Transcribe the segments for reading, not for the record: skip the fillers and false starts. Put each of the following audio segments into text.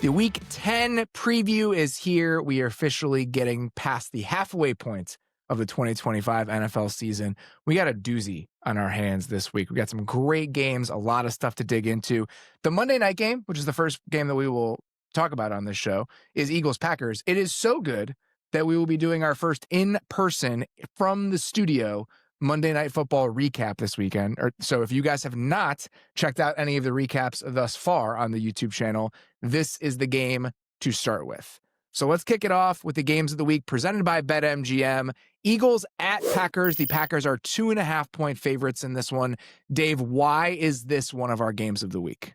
The Week 10 preview is here. We are officially getting past the halfway point of the 2025 NFL season. We got a doozy on our hands this week. We got some great games, a lot of stuff to dig into. The Monday night game, which is the first game that we will talk about on this show, is Eagles-Packers. It is so good that we will be doing our first in-person from the studio Monday Night Football recap this weekend. So if you guys have not checked out any of the recaps thus far on the YouTube channel, this is the game to start with. So let's kick it off with the games of the week presented by BetMGM. Eagles at Packers. The Packers are 2.5-point favorites in this one. Dave, why is this one of our games of the week?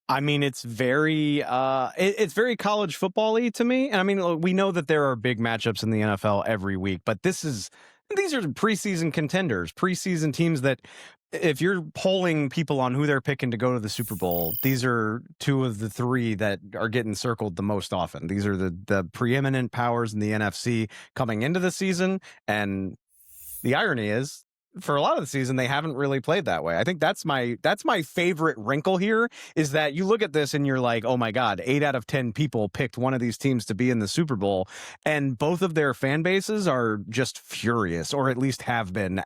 I mean, it's very college football-y to me. And I mean, we know that there are big matchups in the NFL every week, but these are preseason contenders, preseason teams that if you're polling people on who they're picking to go to the Super Bowl, these are two of the three that are getting circled the most often. These are the preeminent powers in the NFC coming into the season. And the irony is, for a lot of the season, they haven't really played that way. I think that's my favorite wrinkle here is that you look at this and you're like, oh my God, 8 out of 10 people picked one of these teams to be in the Super Bowl. And both of their fan bases are just furious, or at least have been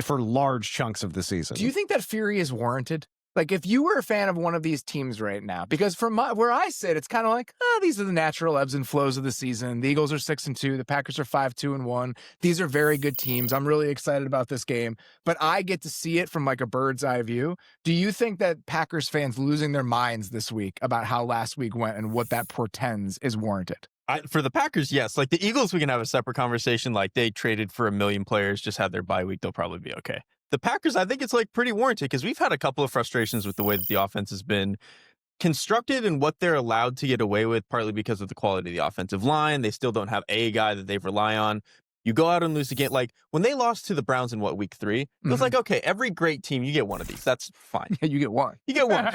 for large chunks of the season. Do you think that fury is warranted? Like, if you were a fan of one of these teams right now, because from where I sit, it's kind of like, these are the natural ebbs and flows of the season. The Eagles are 6-2. The Packers are 5-2-1. These are very good teams. I'm really excited about this game, but I get to see it from like a bird's eye view. Do you think that Packers fans losing their minds this week about how last week went and what that portends is warranted? For the Packers, yes. Like the Eagles, we can have a separate conversation. Like they traded for 1 million players, just had their bye week. They'll probably be okay. The Packers, I think it's like pretty warranted because we've had a couple of frustrations with the way that the offense has been constructed and what they're allowed to get away with, partly because of the quality of the offensive line. They still don't have a guy that they rely on. You go out and lose again. Like when they lost to the Browns in week 3, it was like, okay, every great team, you get one of these. That's fine. You get one. You get one.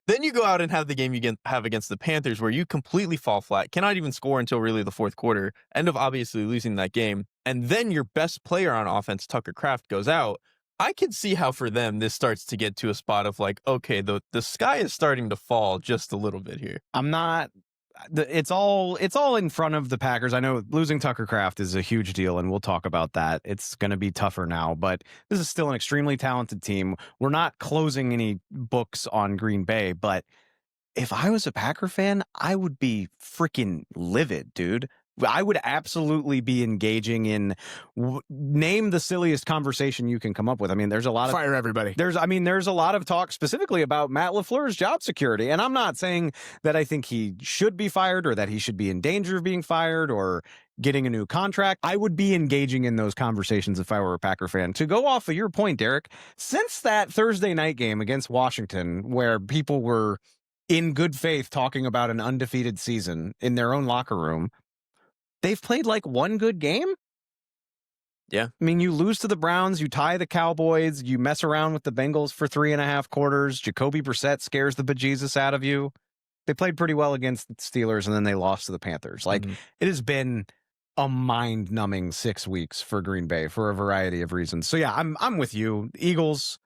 Then you go out and have the game you have against the Panthers where you completely fall flat, cannot even score until really the fourth quarter, end up obviously losing that game. And then your best player on offense, Tucker Kraft, goes out. I can see how for them this starts to get to a spot of like, okay, the sky is starting to fall just a little bit here. It's all in front of the Packers. I know losing Tucker Kraft is a huge deal, and we'll talk about that. It's going to be tougher now, but this is still an extremely talented team. We're not closing any books on Green Bay, but if I was a Packer fan, I would be freaking livid, dude. I would absolutely be engaging in name the silliest conversation you can come up with. I mean, there's a lot of fire everybody. There's a lot of talk specifically about Matt LaFleur's job security. And I'm not saying that I think he should be fired or that he should be in danger of being fired or getting a new contract. I would be engaging in those conversations if I were a Packer fan. To go off of your point, Derrik, since that Thursday night game against Washington, where people were in good faith talking about an undefeated season in their own locker room, they've played like one good game. Yeah. I mean, you lose to the Browns, you tie the Cowboys, you mess around with the Bengals for 3.5 quarters. Jacoby Brissett scares the bejesus out of you. They played pretty well against the Steelers, and then they lost to the Panthers. Like, It has been a mind-numbing 6 weeks for Green Bay for a variety of reasons. So yeah, I'm with you. Eagles,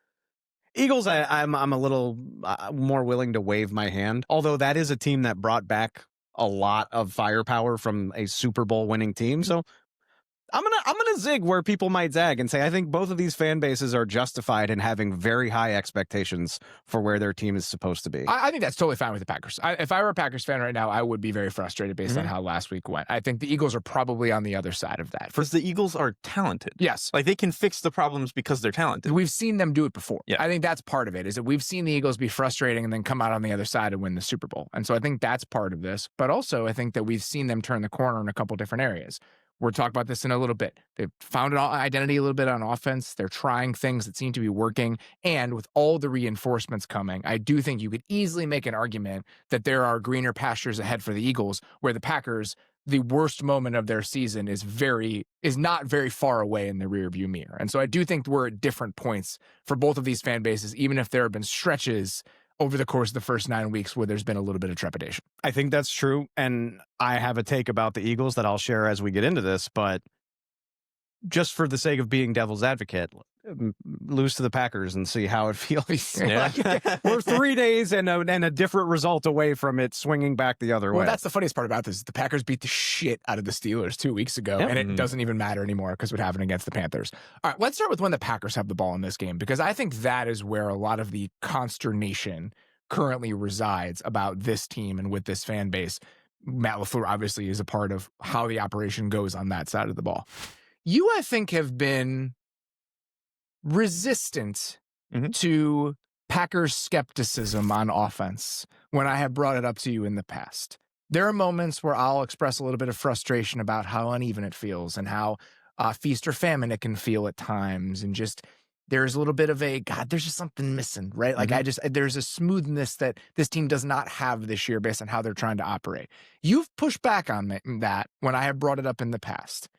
I'm a little more willing to wave my hand. Although that is a team that brought back a lot of firepower from a Super Bowl winning team. So I'm gonna zig where people might zag and say I think both of these fan bases are justified in having very high expectations for where their team is supposed to be. I think that's totally fine with the Packers. If I were a Packers fan right now, I would be very frustrated based on how last week went. I think the Eagles are probably on the other side of that. Because the Eagles are talented. Yes. Like they can fix the problems because they're talented. We've seen them do it before. Yeah. I think that's part of it, is that we've seen the Eagles be frustrating and then come out on the other side and win the Super Bowl. And so I think that's part of this. But also I think that we've seen them turn the corner in a couple different areas. We'll talk about this in a little bit. They've found an identity a little bit on offense. They're trying things that seem to be working. And with all the reinforcements coming, I do think you could easily make an argument that there are greener pastures ahead for the Eagles, where the Packers, the worst moment of their season is not very far away in the rearview mirror. And so I do think we're at different points for both of these fan bases, even if there have been stretches over the course of the first 9 weeks where there's been a little bit of trepidation. I think that's true. And I have a take about the Eagles that I'll share as we get into this, but just for the sake of being devil's advocate, lose to the Packers and see how it feels. Yeah. We're 3 days and a different result away from it swinging back the other way. Well, that's the funniest part about this. The Packers beat the shit out of the Steelers 2 weeks ago, and it doesn't even matter anymore because what happened against the Panthers. All right, let's start with when the Packers have the ball in this game, because I think that is where a lot of the consternation currently resides about this team and with this fan base. Matt LaFleur obviously is a part of how the operation goes on that side of the ball. You, I think, have been resistant to Packers skepticism on offense when I have brought it up to you in the past. There are moments where I'll express a little bit of frustration about how uneven it feels and how feast or famine it can feel at times, and just there's a little bit of a, God, there's just something missing, right? Like there's a smoothness that this team does not have this year based on how they're trying to operate. You've pushed back on that when I have brought it up in the past.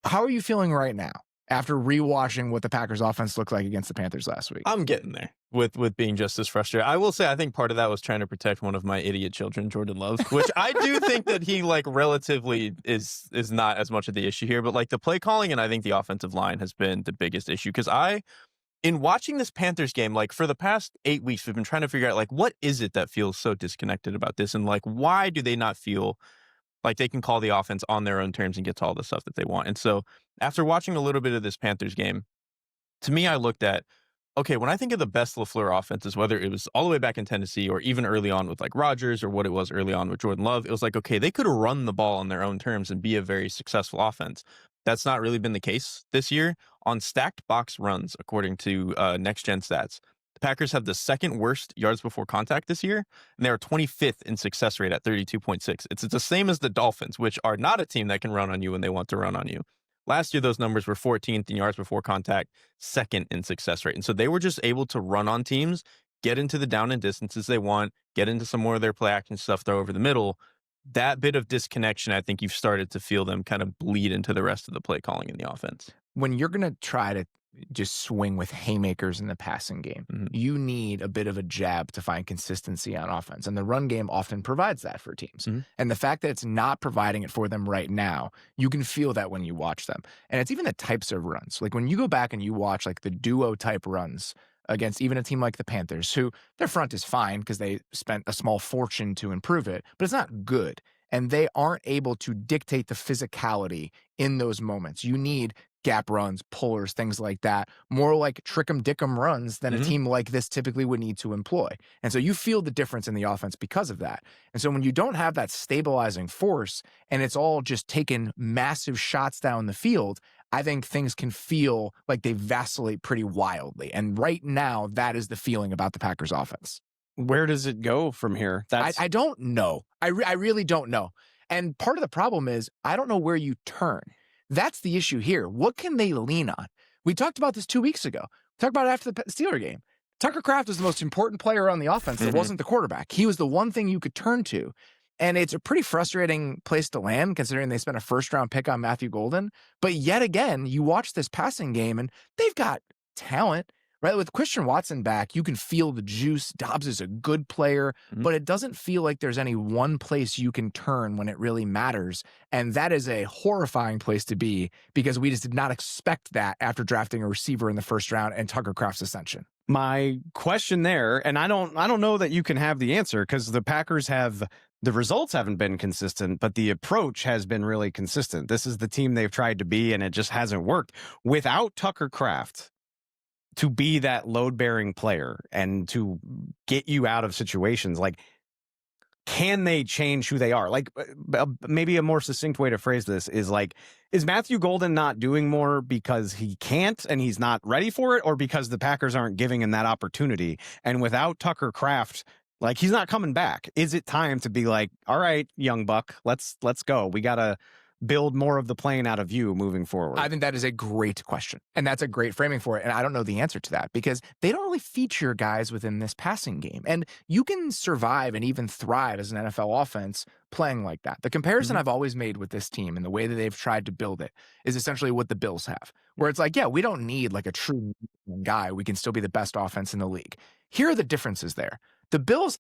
How are you feeling right now after rewatching what the Packers offense looked like against the Panthers last week? I'm getting there with being just as frustrated. I will say I think part of that was trying to protect one of my idiot children, Jordan Love, which I do think that he relatively is not as much of the issue here, but the play calling and I think the offensive line has been the biggest issue, because in watching this Panthers game, for the past 8 weeks, we've been trying to figure out what is it that feels so disconnected about this, and why do they not feel like they can call the offense on their own terms and get to all the stuff that they want. And so after watching a little bit of this Panthers game, to me, I looked at, okay, when I think of the best LaFleur offenses, whether it was all the way back in Tennessee or even early on with Rodgers or what it was early on with Jordan Love, it was okay, they could have run the ball on their own terms and be a very successful offense. That's not really been the case this year. On stacked box runs, according to Next Gen Stats, the Packers have the second worst yards before contact this year, and they are 25th in success rate at 32.6. It's the same as the Dolphins, which are not a team that can run on you when they want to run on you. Last year, those numbers were 14th in yards before contact, second in success rate. And so they were just able to run on teams, get into the down and distances they want, get into some more of their play action stuff, throw over the middle. That bit of disconnection, I think you've started to feel them kind of bleed into the rest of the play calling in the offense. When you're going to try to just swing with haymakers in the passing game, you need a bit of a jab to find consistency on offense. And the run game often provides that for teams. And the fact that it's not providing it for them right now, you can feel that when you watch them. And it's even the types of runs. When you go back and you watch the duo type runs against even a team like the Panthers, who their front is fine because they spent a small fortune to improve it, but it's not good. And they aren't able to dictate the physicality in those moments. You need gap runs, pullers, things like that, more like trick-em-dick-em runs than a team like this typically would need to employ. And so you feel the difference in the offense because of that. And so when you don't have that stabilizing force and it's all just taking massive shots down the field, I think things can feel like they vacillate pretty wildly. And right now, that is the feeling about the Packers offense. Where does it go from here? I don't know. I really don't know. And part of the problem is I don't know where you turn. That's the issue here. What can they lean on? We talked about this 2 weeks ago. We talked about it after the Steelers game. Tucker Kraft was the most important player on the offense that wasn't the quarterback. He was the one thing you could turn to. And it's a pretty frustrating place to land considering they spent a first-round pick on Matthew Golden. But yet again, you watch this passing game and they've got talent. Right, with Christian Watson back, you can feel the juice. Dobbs is a good player, but it doesn't feel like there's any one place you can turn when it really matters. And that is a horrifying place to be because we just did not expect that after drafting a receiver in the first round and Tucker Kraft's ascension. My question there, and I don't know that you can have the answer because the Packers the results haven't been consistent, but the approach has been really consistent. This is the team they've tried to be, and it just hasn't worked. Without Tucker Kraft to be that load-bearing player and to get you out of situations, can they change who they are? Maybe a more succinct way to phrase this is is Matthew Golden not doing more because he can't and he's not ready for it, or because the Packers aren't giving him that opportunity? And without Tucker Kraft, he's not coming back. Is it time to be all right, young buck, let's go. We got to build more of the plane out of you moving forward? I think that is a great question, and that's a great framing for it. And I don't know the answer to that because they don't really feature guys within this passing game. And you can survive and even thrive as an NFL offense playing like that. The comparison I've always made with this team and the way that they've tried to build it is essentially what the Bills have, where it's we don't need a true guy. We can still be the best offense in the league. Here are the differences there. The Bills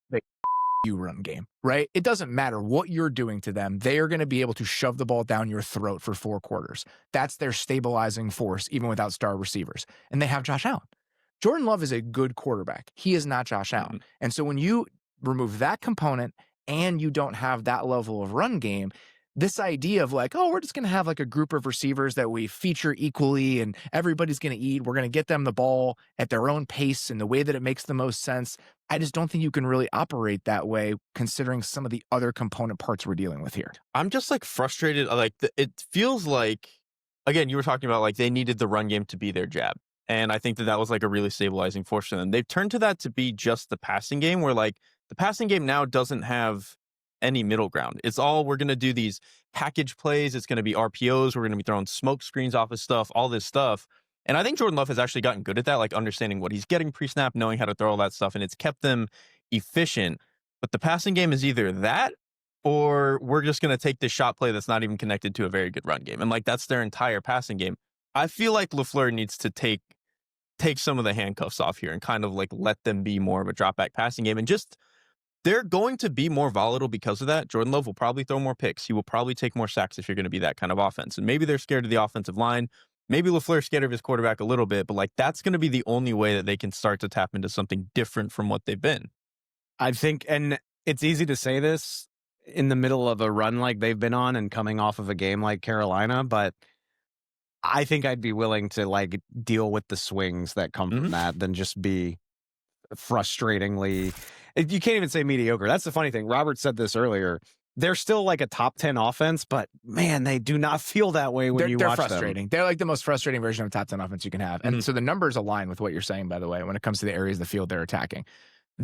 you run game, right? It doesn't matter what you're doing to them. They are going to be able to shove the ball down your throat for 4 quarters. That's their stabilizing force, even without star receivers. And they have Josh Allen. Jordan Love is a good quarterback. He is not Josh Allen. And so when you remove that component and you don't have that level of run game, this idea of like, oh, we're just going to have like a group of receivers that we feature equally and everybody's going to eat. We're going to get them the ball at their own pace in the way that it makes the most sense. I just don't think you can really operate that way considering some of the other component parts we're dealing with here. I'm just like frustrated. Like it feels like, again, you were talking about like they needed the run game to be their jab. And I think that was like a really stabilizing force for them. They've turned to that to be just the passing game where like the passing game now doesn't have any middle ground. It's all, we're going to do these package plays. It's going to be RPOs. We're going to be throwing smoke screens off of stuff, all this stuff. And I think Jordan Love has actually gotten good at that, like understanding what he's getting pre-snap, knowing how to throw all that stuff. And it's kept them efficient. But the passing game is either that or we're just going to take this shot play that's not even connected to a very good run game. And like, that's their entire passing game. I feel like LaFleur needs to take some of the handcuffs off here and kind of like let them be more of a drop back passing game. And just, they're going to be more volatile because of that. Jordan Love will probably throw more picks. He will probably take more sacks if you're going to be that kind of offense. And maybe they're scared of the offensive line. Maybe LaFleur's scared of his quarterback a little bit, but like that's going to be the only way that they can start to tap into something different from what they've been. I think, and it's easy to say this in the middle of a run like they've been on and coming off of a game like Carolina, but I think I'd be willing to like deal with the swings that come from that than just be frustratingly, you can't even say mediocre. That's the funny thing. Robert said this earlier. They're still like a top 10 offense, but man, they do not feel that way when you watch them. They're frustrating. They're like the most frustrating version of top 10 offense you can have. And so the numbers align with what you're saying, by the way, when it comes to the areas of the field they're attacking.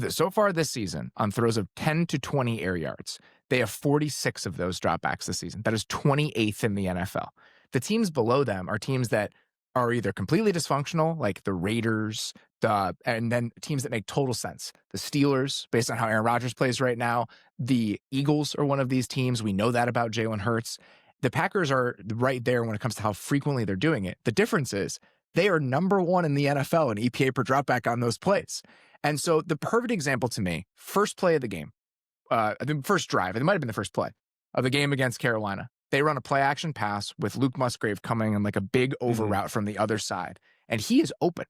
So far this season, on throws of 10 to 20 air yards, they have 46 of those dropbacks this season. That is 28th in the NFL. The teams below them are teams that are either completely dysfunctional, like the Raiders, and then teams that make total sense. The Steelers, based on how Aaron Rodgers plays right now. The Eagles are one of these teams. We know that about Jalen Hurts. The Packers are right there when it comes to how frequently they're doing it. The difference is they are number 1 in the NFL in EPA per dropback on those plays. And so the perfect example to me, first play of the game, the first drive, it might have been the first play of the game against Carolina. They run a play action pass with Luke Musgrave coming in like a big over route from the other side. And he is open.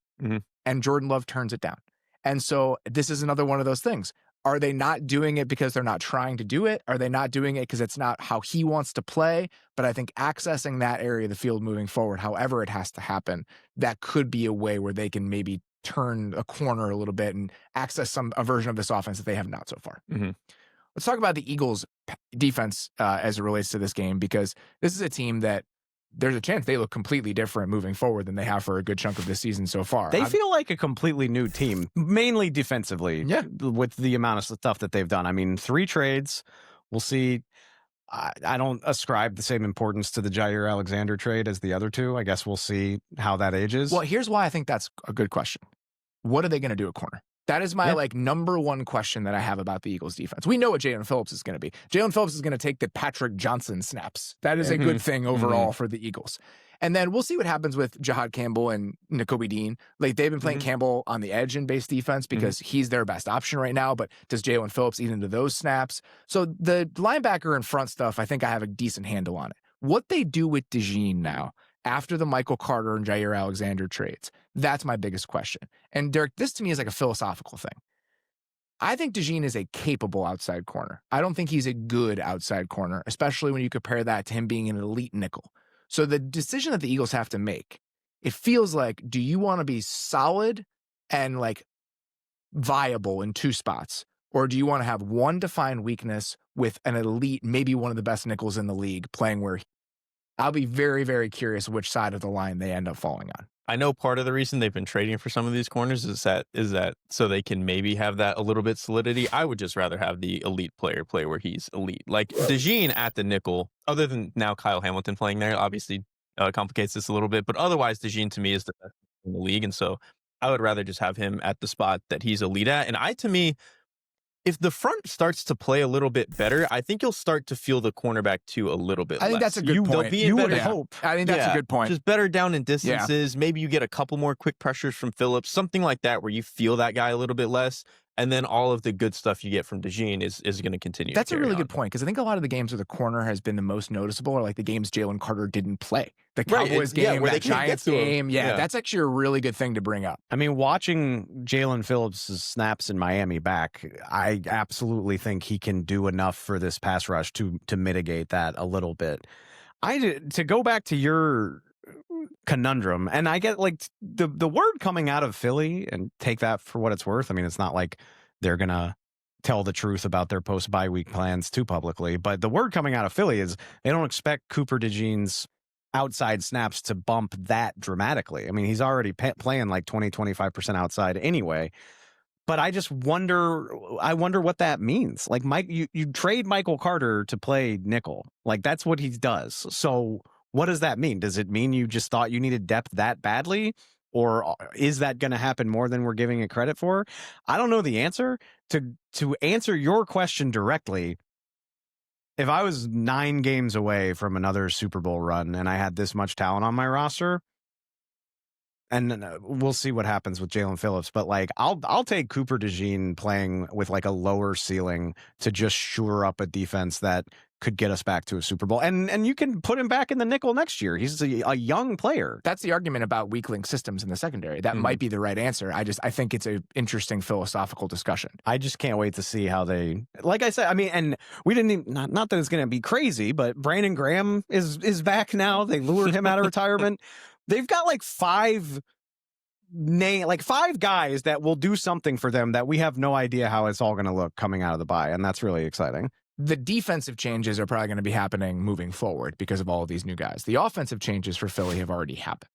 And Jordan Love turns it down. And so this is another one of those things. Are they not doing it because they're not trying to do it? Are they not doing it because it's not how he wants to play? But I think accessing that area of the field moving forward, however it has to happen, that could be a way where they can maybe turn a corner a little bit and access a version of this offense that they have not so far. Let's talk about the Eagles' defense as it relates to this game, because this is a team that there's a chance they look completely different moving forward than they have for a good chunk of this season so far. They feel like a completely new team, mainly defensively, with the amount of stuff that they've done. I mean, 3 trades. We'll see. I don't ascribe the same importance to the Jair Alexander trade as the other 2. I guess we'll see how that ages. Well, here's why I think that's a good question. What are they going to do at corner? That is my like number 1 question that I have about the Eagles defense. We know what Jalen Phillips is going to be. Jalen Phillips is going to take the Patrick Johnson snaps. That is a good thing overall for the Eagles. And then we'll see what happens with Jahad Campbell and Nakobe Dean. Like they've been playing Campbell on the edge in base defense because he's their best option right now. But does Jalen Phillips eat into those snaps? So the linebacker and front stuff, I think I have a decent handle on it. What they do with DeJean now, after the Michael Carter and Jair Alexander trades, that's my biggest question. And Derek, this to me is like a philosophical thing. I think DeJean is a capable outside corner. I don't think he's a good outside corner, especially when you compare that to him being an elite nickel. So the decision that the Eagles have to make, it feels like, do you want to be solid and like viable in 2 spots? Or do you want to have one defined weakness with an elite, maybe one of the best nickels in the league playing where I'll be very, very curious which side of the line they end up falling on. I know part of the reason they've been trading for some of these corners is that so they can maybe have that a little bit solidity. I would just rather have the elite player play where he's elite. Like DeJean at the nickel, other than now Kyle Hamilton playing there, obviously complicates this a little bit. But otherwise, DeJean to me is the best in the league. And so I would rather just have him at the spot that he's elite at. And to me, if the front starts to play a little bit better, I think you'll start to feel the cornerback too a little bit I think less. that's a good point. You would hope. I think that's a good point. Just better down in distances. Maybe you get a couple more quick pressures from Phillips, something like that where you feel that guy a little bit less. And then all of the good stuff you get from DeJean is going to continue. That's a really on. good point, because I think a lot of the games where the corner has been the most noticeable are like the games Jalen Carter didn't play. The Cowboys game, where that they can't Giants get to him. game. Yeah, that's actually a really good thing to bring up. I mean, watching Jalen Phillips' snaps in Miami back, I absolutely think he can do enough for this pass rush to mitigate that a little bit. To go back to your conundrum, and I get like the word coming out of Philly, and take that for what it's worth. I mean, it's not like they're gonna tell the truth about their post-bye week plans too publicly, but the word coming out of Philly is they don't expect Cooper DeJean's outside snaps to bump that dramatically. I mean, he's already playing like 20-25% outside anyway. But I just wonder what that means. Like, Mike, you trade Michael Carter to play nickel. Like, that's what he does. So what does that mean? Does it mean you just thought you needed depth that badly? Or is that going to happen more than we're giving it credit for? I don't know the answer. To answer your question directly, if I was 9 games away from another Super Bowl run and I had this much talent on my roster, and we'll see what happens with Jalen Phillips, but like I'll take Cooper DeJean playing with like a lower ceiling to just shore up a defense that could get us back to a Super Bowl. And you can put him back in the nickel next year. He's a young player. That's the argument about weak link systems in the secondary. That might be the right answer. I think it's an interesting philosophical discussion. I just can't wait to see how they, like I said, I mean, and we didn't even, not that it's going to be crazy, but Brandon Graham is back now. They lured him out of retirement. They've got like 5 guys that will do something for them that we have no idea how it's all going to look coming out of the bye. And that's really exciting. The defensive changes are probably going to be happening moving forward because of all of these new guys. The offensive changes for Philly have already happened.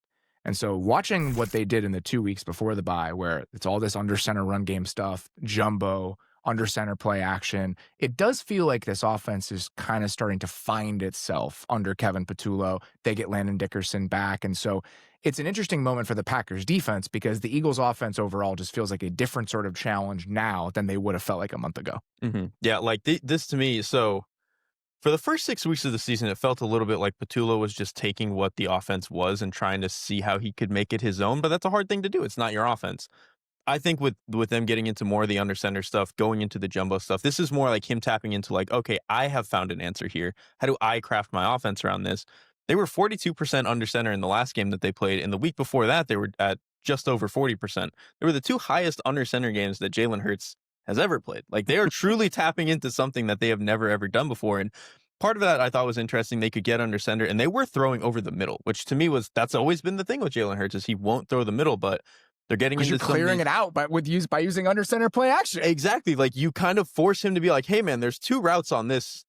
And so watching what they did in the 2 weeks before the bye, where it's all this under center run game stuff, jumbo, under center play action, it does feel like this offense is kind of starting to find itself under Kevin Patullo. They get Landon Dickerson back. And so it's an interesting moment for the Packers defense, because the Eagles offense overall just feels like a different sort of challenge now than they would have felt like a month ago. Mm-hmm. Yeah, like this to me. So for the first 6 weeks of the season, it felt a little bit like Patullo was just taking what the offense was and trying to see how he could make it his own. But that's a hard thing to do. It's not your offense. I think with them getting into more of the under center stuff, going into the jumbo stuff, this is more like him tapping into like, okay, I have found an answer here. How do I craft my offense around this? They were 42% under center in the last game that they played. And the week before that, they were at just over 40%. They were the 2 highest under center games that Jalen Hurts has ever played. Like, they are truly tapping into something that they have never, ever done before. And part of that I thought was interesting. They could get under center, and they were throwing over the middle, which to me that's always been the thing with Jalen Hurts, is he won't throw the middle, but they're getting into you're clearing it out by using under center play action. Exactly. Like, you kind of force him to be like, hey man, there's 2 routes on this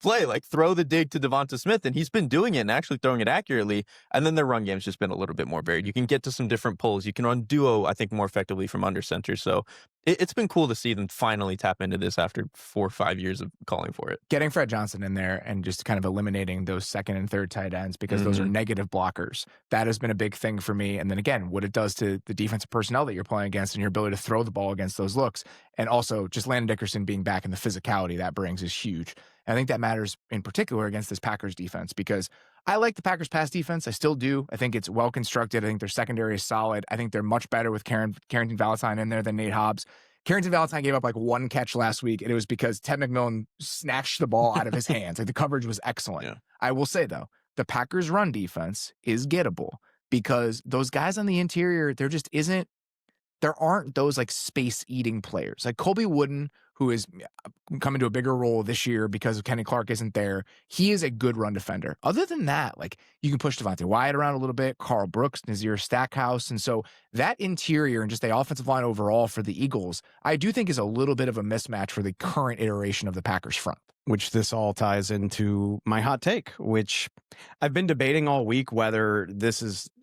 play, like throw the dig to Devonta Smith, and he's been doing it and actually throwing it accurately. And then their run game's just been a little bit more varied. You can get to some different pulls. You can run duo, I think, more effectively from under center. So it's been cool to see them finally tap into this after 4 or 5 years of calling for it. Getting Fred Johnson in there and just kind of eliminating those second and third tight ends, because those are negative blockers. That has been a big thing for me. And then again, what it does to the defensive personnel that you're playing against and your ability to throw the ball against those looks. And also just Landon Dickerson being back, and the physicality that brings is huge. I think that matters in particular against this Packers defense, because I like the Packers pass defense. I still do. I think it's well constructed. I think their secondary is solid. I think they're much better with Carrington Valentine in there than Nate Hobbs. Carrington Valentine gave up like 1 catch last week, and it was because Ted McMillan snatched the ball out of his hands. Like, the coverage was excellent. Yeah. I will say, though, the Packers run defense is gettable, because those guys on the interior, there aren't those like space eating players. Like Colby Wooden, who is coming to a bigger role this year because Kenny Clark isn't there. He is a good run defender. Other than that, like, you can push Devontae Wyatt around a little bit, Carl Brooks, Nazir Stackhouse. And so that interior and just the offensive line overall for the Eagles, I do think is a little bit of a mismatch for the current iteration of the Packers front. Which this all ties into my hot take, which I've been debating all week whether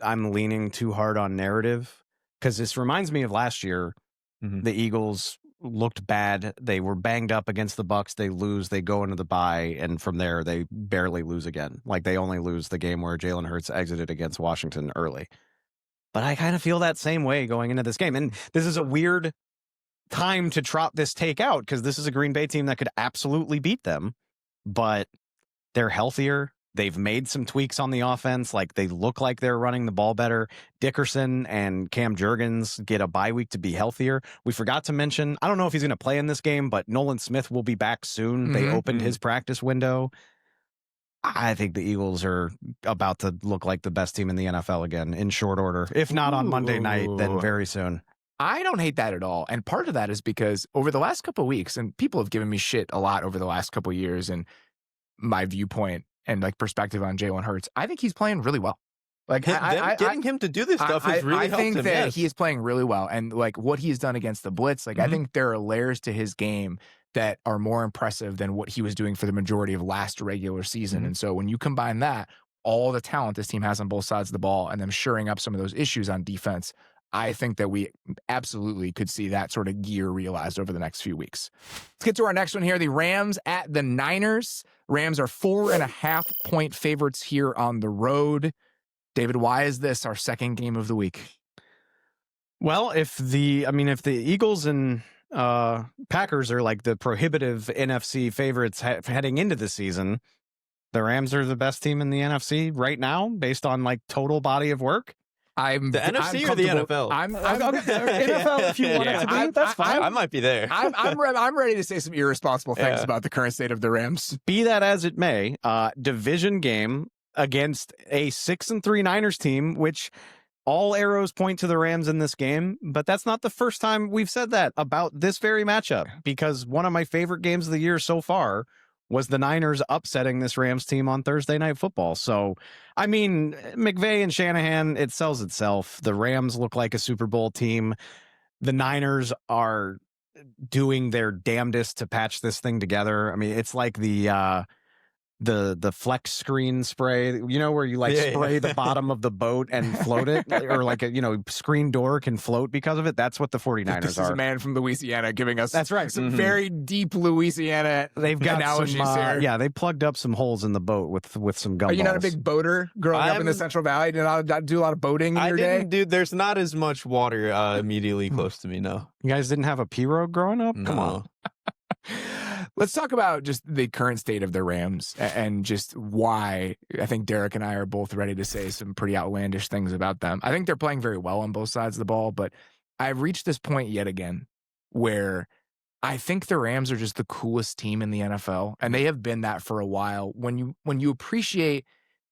I'm leaning too hard on narrative, because this reminds me of last year. The Eagles looked bad. They were banged up against the Bucs. They lose. They go into the bye, and from there they barely lose again. Like, they only lose the game where Jalen Hurts exited against Washington early. But I kind of feel that same way going into this game, and this is a weird time to trot this take out, because this is a Green Bay team that could absolutely beat them, but they're healthier. They've made some tweaks on the offense. Like, they look like they're running the ball better. Dickerson and Cam Jurgens get a bye week to be healthier. We forgot to mention, I don't know if he's going to play in this game, but Nolan Smith will be back soon. They opened his practice window. I think the Eagles are about to look like the best team in the NFL again in short order. If not on Monday night, then very soon. I don't hate that at all. And part of that is because over the last couple of weeks, and people have given me shit a lot over the last couple of years, and my viewpoint and like perspective on Jalen Hurts, I think he's playing really well. Like getting him to do this stuff has really helped him. I think that he is playing really well, and like what he's done against the blitz, like I think there are layers to his game that are more impressive than what he was doing for the majority of last regular season. And so when you combine that, all the talent this team has on both sides of the ball, and them shoring up some of those issues on defense, I think that we absolutely could see that sort of gear realized over the next few weeks. Let's get to our next one here. The Rams at the Niners. Rams are 4.5-point favorites here on the road. David, why is this our second game of the week? Well, if the Eagles and Packers are like the prohibitive NFC favorites heading into the season, the Rams are the best team in the NFC right now, based on like total body of work. The NFC or the NFL? I'm NFL if you want it to be. That's fine. I might be there. I'm ready to say some irresponsible things about the current state of the Rams. Be that as it may, division game against a 6-3 Niners team, which all arrows point to the Rams in this game. But that's not the first time we've said that about this very matchup, because one of my favorite games of the year so far was the Niners upsetting this Rams team on Thursday Night Football. So, I mean, McVay and Shanahan, it sells itself. The Rams look like a Super Bowl team. The Niners are doing their damnedest to patch this thing together. I mean, it's like the flex screen spray, you know, where you like spray the bottom of the boat and float it, or like a, screen door can float because of it. That's what the 49ers this are. Is a man from Louisiana giving us some very deep Louisiana They've got analogies some, here. Yeah, they plugged up some holes in the boat with some gumballs. Are you not a big boater growing up in the Central Valley? Did you not do a lot of boating in your day? Dude, there's not as much water immediately close to me, no. You guys didn't have a pirogue growing up? No. Come on. Let's talk about just the current state of the Rams and just why I think Derrik and I are both ready to say some pretty outlandish things about them. I think they're playing very well on both sides of the ball, but I've reached this point yet again where I think the Rams are just the coolest team in the NFL, and they have been that for a while. When you appreciate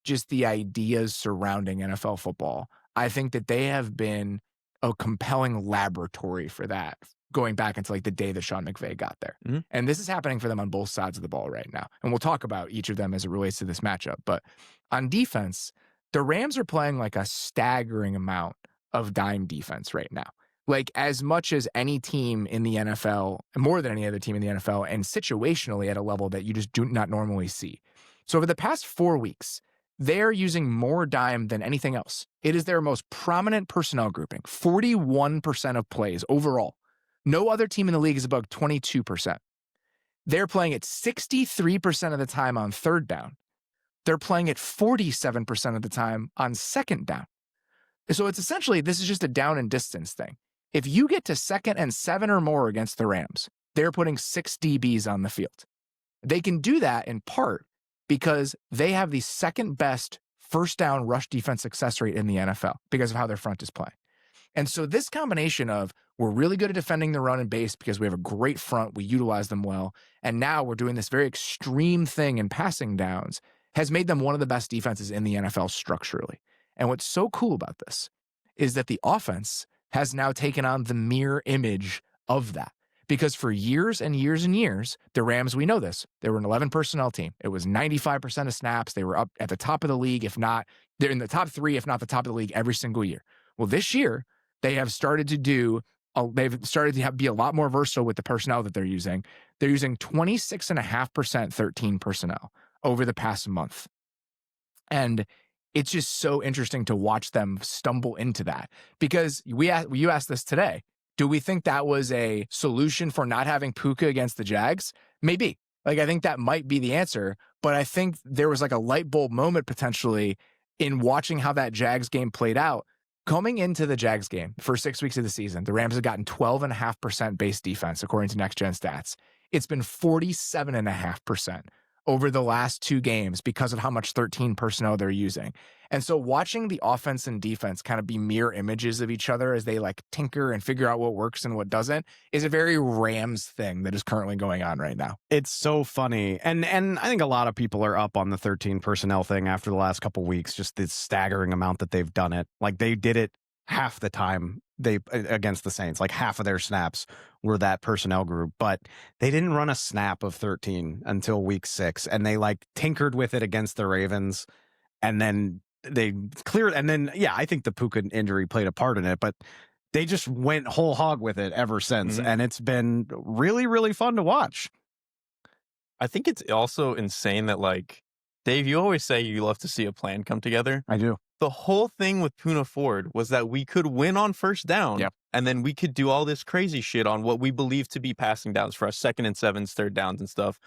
just the ideas surrounding NFL football, I think that they have been a compelling laboratory for that, going back into like the day that Sean McVay got there. And this is happening for them on both sides of the ball right now. And we'll talk about each of them as it relates to this matchup. But on defense, the Rams are playing like a staggering amount of dime defense right now. Like as much as any team in the NFL, more than any other team in the NFL, and situationally at a level that you just do not normally see. So over the past 4 weeks, they're using more dime than anything else. It is their most prominent personnel grouping, 41% of plays overall. No other team in the league is above 22%. They're playing it 63% of the time on third down. They're playing it 47% of the time on second down. So it's essentially, this is just a down and distance thing. If you get to 2nd and 7 or more against the Rams, they're putting 6 DBs on the field. They can do that in part because they have the second best first down rush defense success rate in the NFL because of how their front is playing. And so this combination of we're really good at defending the run and base because we have a great front, we utilize them well, and now we're doing this very extreme thing in passing downs has made them one of the best defenses in the NFL structurally. And what's so cool about this is that the offense has now taken on the mirror image of that. Because for years and years and years, the Rams, we know this, they were an 11 personnel team. It was 95% of snaps. They were up at the top of the league, if not, they're in the top 3, if not the top of the league every single year. Well, this year, they have started to be a lot more versatile with the personnel that they're using. They're using 26.5% 13 personnel over the past month. And it's just so interesting to watch them stumble into that. Because you asked this today. Do we think that was a solution for not having Puka against the Jags? Maybe. Like, I think that might be the answer. But I think there was like a light bulb moment potentially in watching how that Jags game played out. Coming into the Jags game, the first 6 weeks of the season, the Rams have gotten 12.5% base defense, according to Next Gen Stats. It's been 47.5% over the last 2 games because of how much 13 personnel they're using. And so watching the offense and defense kind of be mirror images of each other as they like tinker and figure out what works and what doesn't is a very Rams thing that is currently going on right now. It's so funny. And I think a lot of people are up on the 13 personnel thing after the last couple weeks, just this staggering amount that they've done it. Like they did it half the time against the Saints, like half of their snaps were that personnel group, but they didn't run a snap of 13 until week 6. And they like tinkered with it against the Ravens. And then they cleared. And then, yeah, I think the Puka injury played a part in it, but they just went whole hog with it ever since. Mm-hmm. And it's been really, really fun to watch. I think it's also insane that, like, Dave, you always say you love to see a plan come together. I do. The whole thing with Poona Ford was that we could win on first down, Yep. and then we could do all this crazy shit on what we believe to be passing downs for us, 2nd and 7s, 3rd downs and stuff.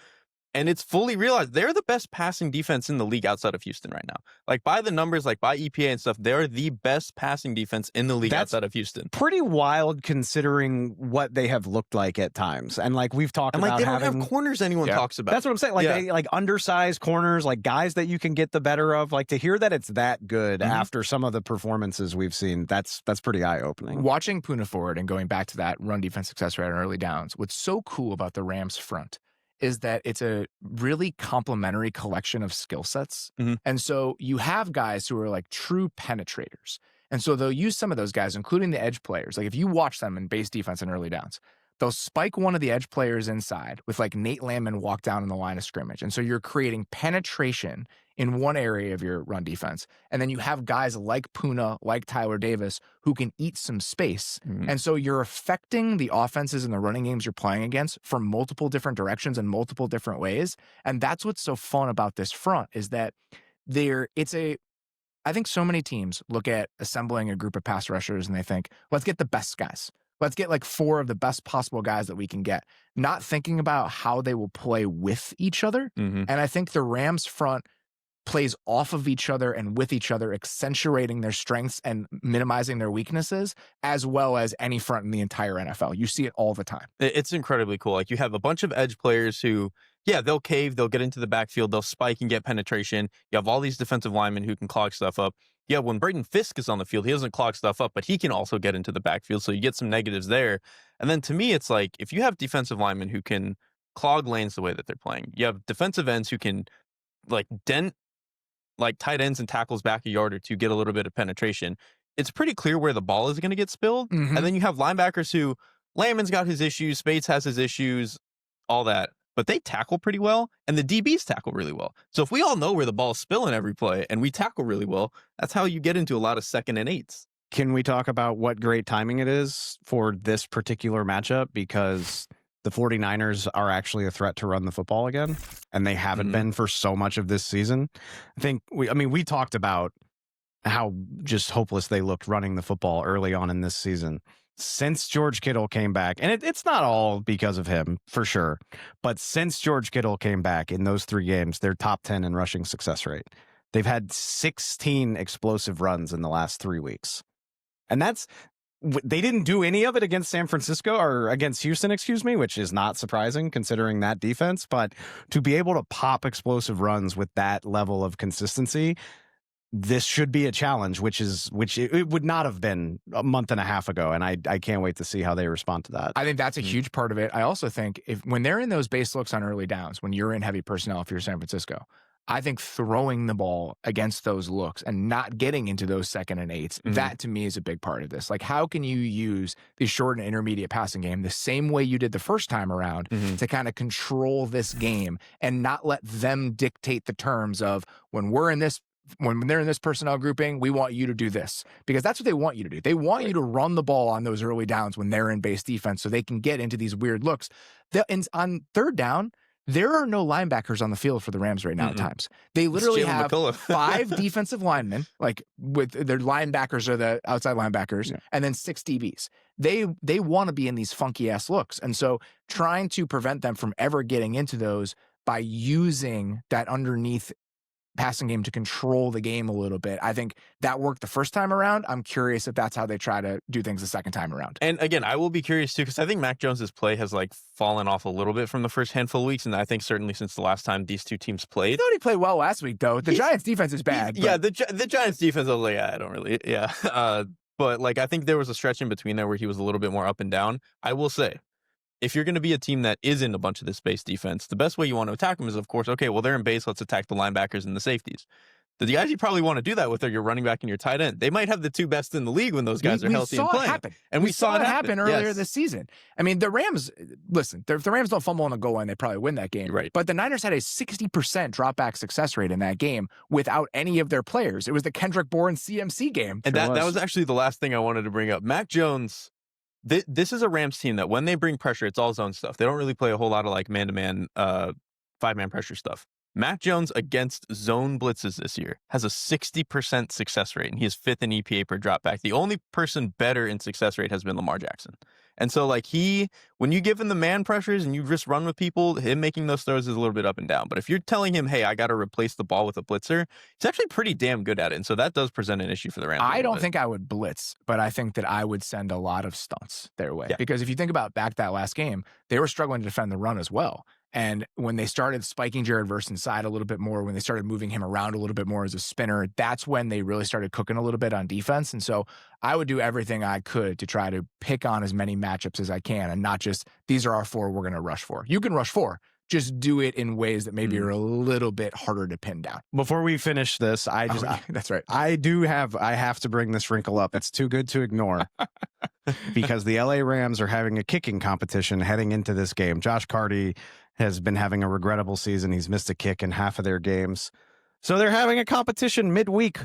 And it's fully realized they're the best passing defense in the league outside of Houston right now. Like by the numbers, like by EPA and stuff, they're the best passing defense in the league outside of Houston. Pretty wild considering what they have looked like at times. And like we've talked And about like they don't have corners anyone talks about. That's what I'm saying. Like they like undersized corners, like guys that you can get the better of. Like to hear that it's that good after some of the performances we've seen, that's pretty eye-opening. Watching Poona Ford and going back to that run defense success rate on early downs, what's so cool about the Rams front is that it's a really complementary collection of skill sets. Mm-hmm. And so you have guys who are like true penetrators. And so they'll use some of those guys, including the edge players. Like if you watch them in base defense and early downs, they'll spike one of the edge players inside with like Nate Landman walk down in the line of scrimmage. And so you're creating penetration in one area of your run defense. And then you have guys like Poona, like Tyler Davis, who can eat some space. Mm-hmm. And so you're affecting the offenses and the running games you're playing against from multiple different directions and multiple different ways. And that's what's so fun about this front is that I think so many teams look at assembling a group of pass rushers and they think, let's get the best guys. Let's get like 4 of the best possible guys that we can get, not thinking about how they will play with each other. Mm-hmm. And I think the Rams front plays off of each other and with each other, accentuating their strengths and minimizing their weaknesses, as well as any front in the entire NFL. You see it all the time. It's incredibly cool. Like you have a bunch of edge players who, yeah, they'll cave, they'll get into the backfield, they'll spike and get penetration. You have all these defensive linemen who can clog stuff up. Yeah, when Braden Fisk is on the field, he doesn't clog stuff up, but he can also get into the backfield, so you get some negatives there. And then to me, it's like, if you have defensive linemen who can clog lanes the way that they're playing, you have defensive ends who can like dent like tight ends and tackles back a yard or two, get a little bit of penetration, it's pretty clear where the ball is going to get spilled. Mm-hmm. And then you have linebackers who, Landman's got his issues, Spades has his issues, all that. But they tackle pretty well, and the DBs tackle really well. So if we all know where the ball's spilling every play, and we tackle really well, that's how you get into a lot of 2nd and 8s. Can we talk about what great timing it is for this particular matchup? Because the 49ers are actually a threat to run the football again, and they haven't been for so much of this season. I think we talked about how just hopeless they looked running the football early on in this season. Since George Kittle came back, and it's not all because of him, for sure, but since George Kittle came back in those 3 games, they're top 10 in rushing success rate. They've had 16 explosive runs in the last 3 weeks. And they didn't do any of it against San Francisco or against Houston, which is not surprising considering that defense. But to be able to pop explosive runs with that level of consistency, this should be a challenge, which it would not have been a month and a half ago. And I can't wait to see how they respond to that. I think that's a huge part of it. I also think when they're in those base looks on early downs, when you're in heavy personnel, if you're San Francisco, I think throwing the ball against those looks and not getting into those 2nd and 8s, that to me is a big part of this. Like, how can you use the short and intermediate passing game the same way you did the first time around to kind of control this game and not let them dictate the terms of when they're in this personnel grouping, we want you to do this, because that's what they want you to do. They want you to run the ball on those early downs when they're in base defense so they can get into these weird looks. On 3rd down, there are no linebackers on the field for the Rams right now at times. They literally have 5 defensive linemen, like with their linebackers are the outside linebackers, and then 6 DBs. They want to be in these funky ass looks. And so trying to prevent them from ever getting into those by using that underneath passing game to control the game a little bit. I think that worked the first time around. I'm curious if that's how they try to do things the second time around. And again, I will be curious too, because I think Mac Jones's play has like fallen off a little bit from the first handful of weeks, and I think certainly since the last time these two teams played. I thought he played well last week, though. The Giants' defense is bad. Yeah, the Giants' defense, I was like, I don't really, but like I think there was a stretch in between there where he was a little bit more up and down. I will say, if you're going to be a team that is in a bunch of this base defense, the best way you want to attack them is, of course, okay, well, they're in base. Let's attack the linebackers and the safeties. The guys you probably want to do that with are your running back and your tight end. They might have the two best in the league when those guys are healthy and playing. And we saw it happen earlier this season. I mean, the Rams, listen, if the Rams don't fumble on the goal line, they probably win that game. Right. But the Niners had a 60% drop back success rate in that game without any of their players. It was the Kendrick Bourne CMC game. And that was actually the last thing I wanted to bring up. Mac Jones, this is a Rams team that when they bring pressure, it's all zone stuff. They don't really play a whole lot of like man-to-man, five-man pressure stuff. Mac Jones against zone blitzes this year has a 60% success rate, and he is 5th in EPA per dropback. The only person better in success rate has been Lamar Jackson. And so, like, when you give him the man pressures and you just run with people, him making those throws is a little bit up and down. But if you're telling him, hey, I got to replace the ball with a blitzer, he's actually pretty damn good at it. And so that does present an issue for the Rams. I don't think I would blitz, but I think that I would send a lot of stunts their way. Yeah. Because if you think about back that last game, they were struggling to defend the run as well. And when they started spiking Jared Verse inside a little bit more, when they started moving him around a little bit more as a spinner, that's when they really started cooking a little bit on defense. And so I would do everything I could to try to pick on as many matchups as I can and not just, these are our 4 we're going to rush for. You can rush 4. Just do it in ways that maybe are a little bit harder to pin down. Before we finish this, that's right. I have to bring this wrinkle up. It's too good to ignore because the LA Rams are having a kicking competition heading into this game. Josh Carty has been having a regrettable season. He's missed a kick in half of their games. So they're having a competition midweek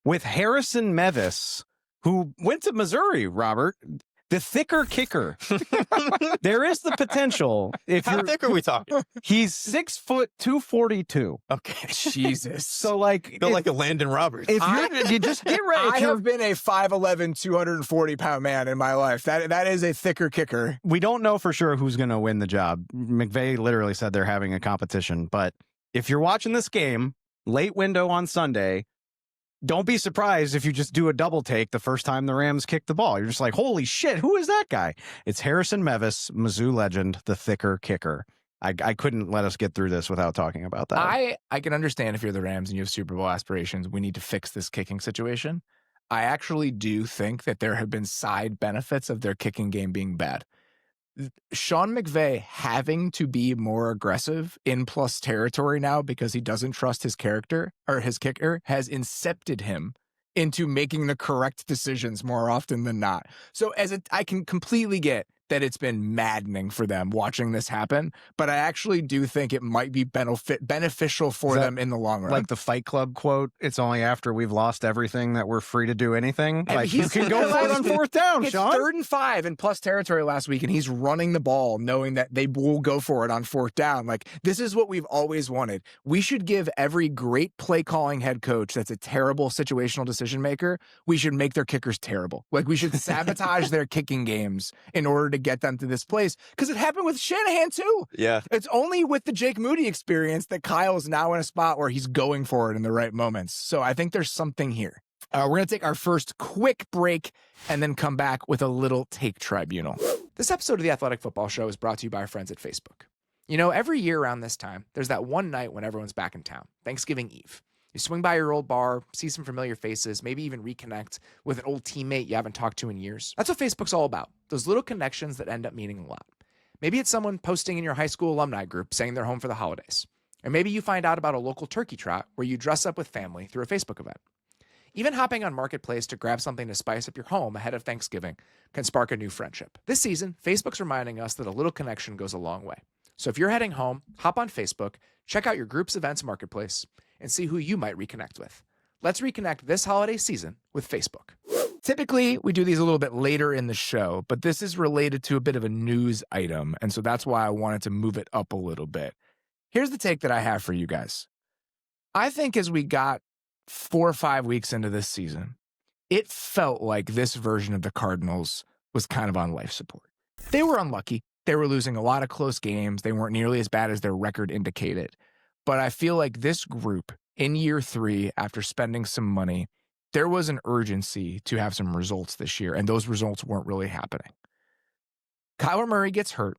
with Harrison Mevis, who went to Missouri, Robert. The thicker kicker. There is the potential. How thick are we talking? He's 6 foot 242. Okay. Jesus. So like, feel like a Landon Roberts. If you just get ready. I have been a 5'11", 240-pound man in my life. That is a thicker kicker. We don't know for sure who's going to win the job. McVay literally said they're having a competition. But if you're watching this game, late window on Sunday, don't be surprised if you just do a double take the first time the Rams kick the ball. You're just like, holy shit, who is that guy? It's Harrison Mevis, Mizzou legend, the thicker kicker. I couldn't let us get through this without talking about that. I can understand if you're the Rams and you have Super Bowl aspirations, we need to fix this kicking situation. I actually do think that there have been side benefits of their kicking game being bad. Sean McVay having to be more aggressive in plus territory now because he doesn't trust his character or his kicker has incepted him into making the correct decisions more often than not. So I can completely get that it's been maddening for them watching this happen, but I actually do think it might be beneficial for them in the long run. Like the Fight Club quote, it's only after we've lost everything that we're free to do anything. And like you can go for it on 4th down, it's Sean. 3rd and 5 in plus territory last week, and he's running the ball knowing that they will go for it on 4th down. Like, this is what we've always wanted. We should give every great play calling head coach that's a terrible situational decision maker, we should make their kickers terrible. Like, we should sabotage their kicking games in order to get them to this place, because it happened with Shanahan too. Yeah. It's only with the Jake Moody experience that Kyle's now in a spot where he's going for it in the right moments. So I think there's something here. We're going to take our first quick break and then come back with a little take tribunal. This episode of the Athletic Football Show is brought to you by our friends at Facebook. You know, every year around this time, there's that one night when everyone's back in town, Thanksgiving Eve. You swing by your old bar, see some familiar faces, maybe even reconnect with an old teammate you haven't talked to in years. That's what Facebook's all about, those little connections that end up meaning a lot. Maybe it's someone posting in your high school alumni group saying they're home for the holidays. Or maybe you find out about a local turkey trot where you dress up with family through a Facebook event. Even hopping on Marketplace to grab something to spice up your home ahead of Thanksgiving can spark a new friendship. This season, Facebook's reminding us that a little connection goes a long way. So if you're heading home, hop on Facebook, check out your group's events Marketplace, and see who you might reconnect with. Let's reconnect this holiday season with Facebook. Typically, we do these a little bit later in the show, but this is related to a bit of a news item, and so that's why I wanted to move it up a little bit. Here's the take that I have for you guys. I think as we got 4 or 5 weeks into this season, it felt like this version of the Cardinals was kind of on life support. They were unlucky. They were losing a lot of close games. They weren't nearly as bad as their record indicated. But I feel like this group in year 3, after spending some money, there was an urgency to have some results this year, and those results weren't really happening. Kyler Murray gets hurt.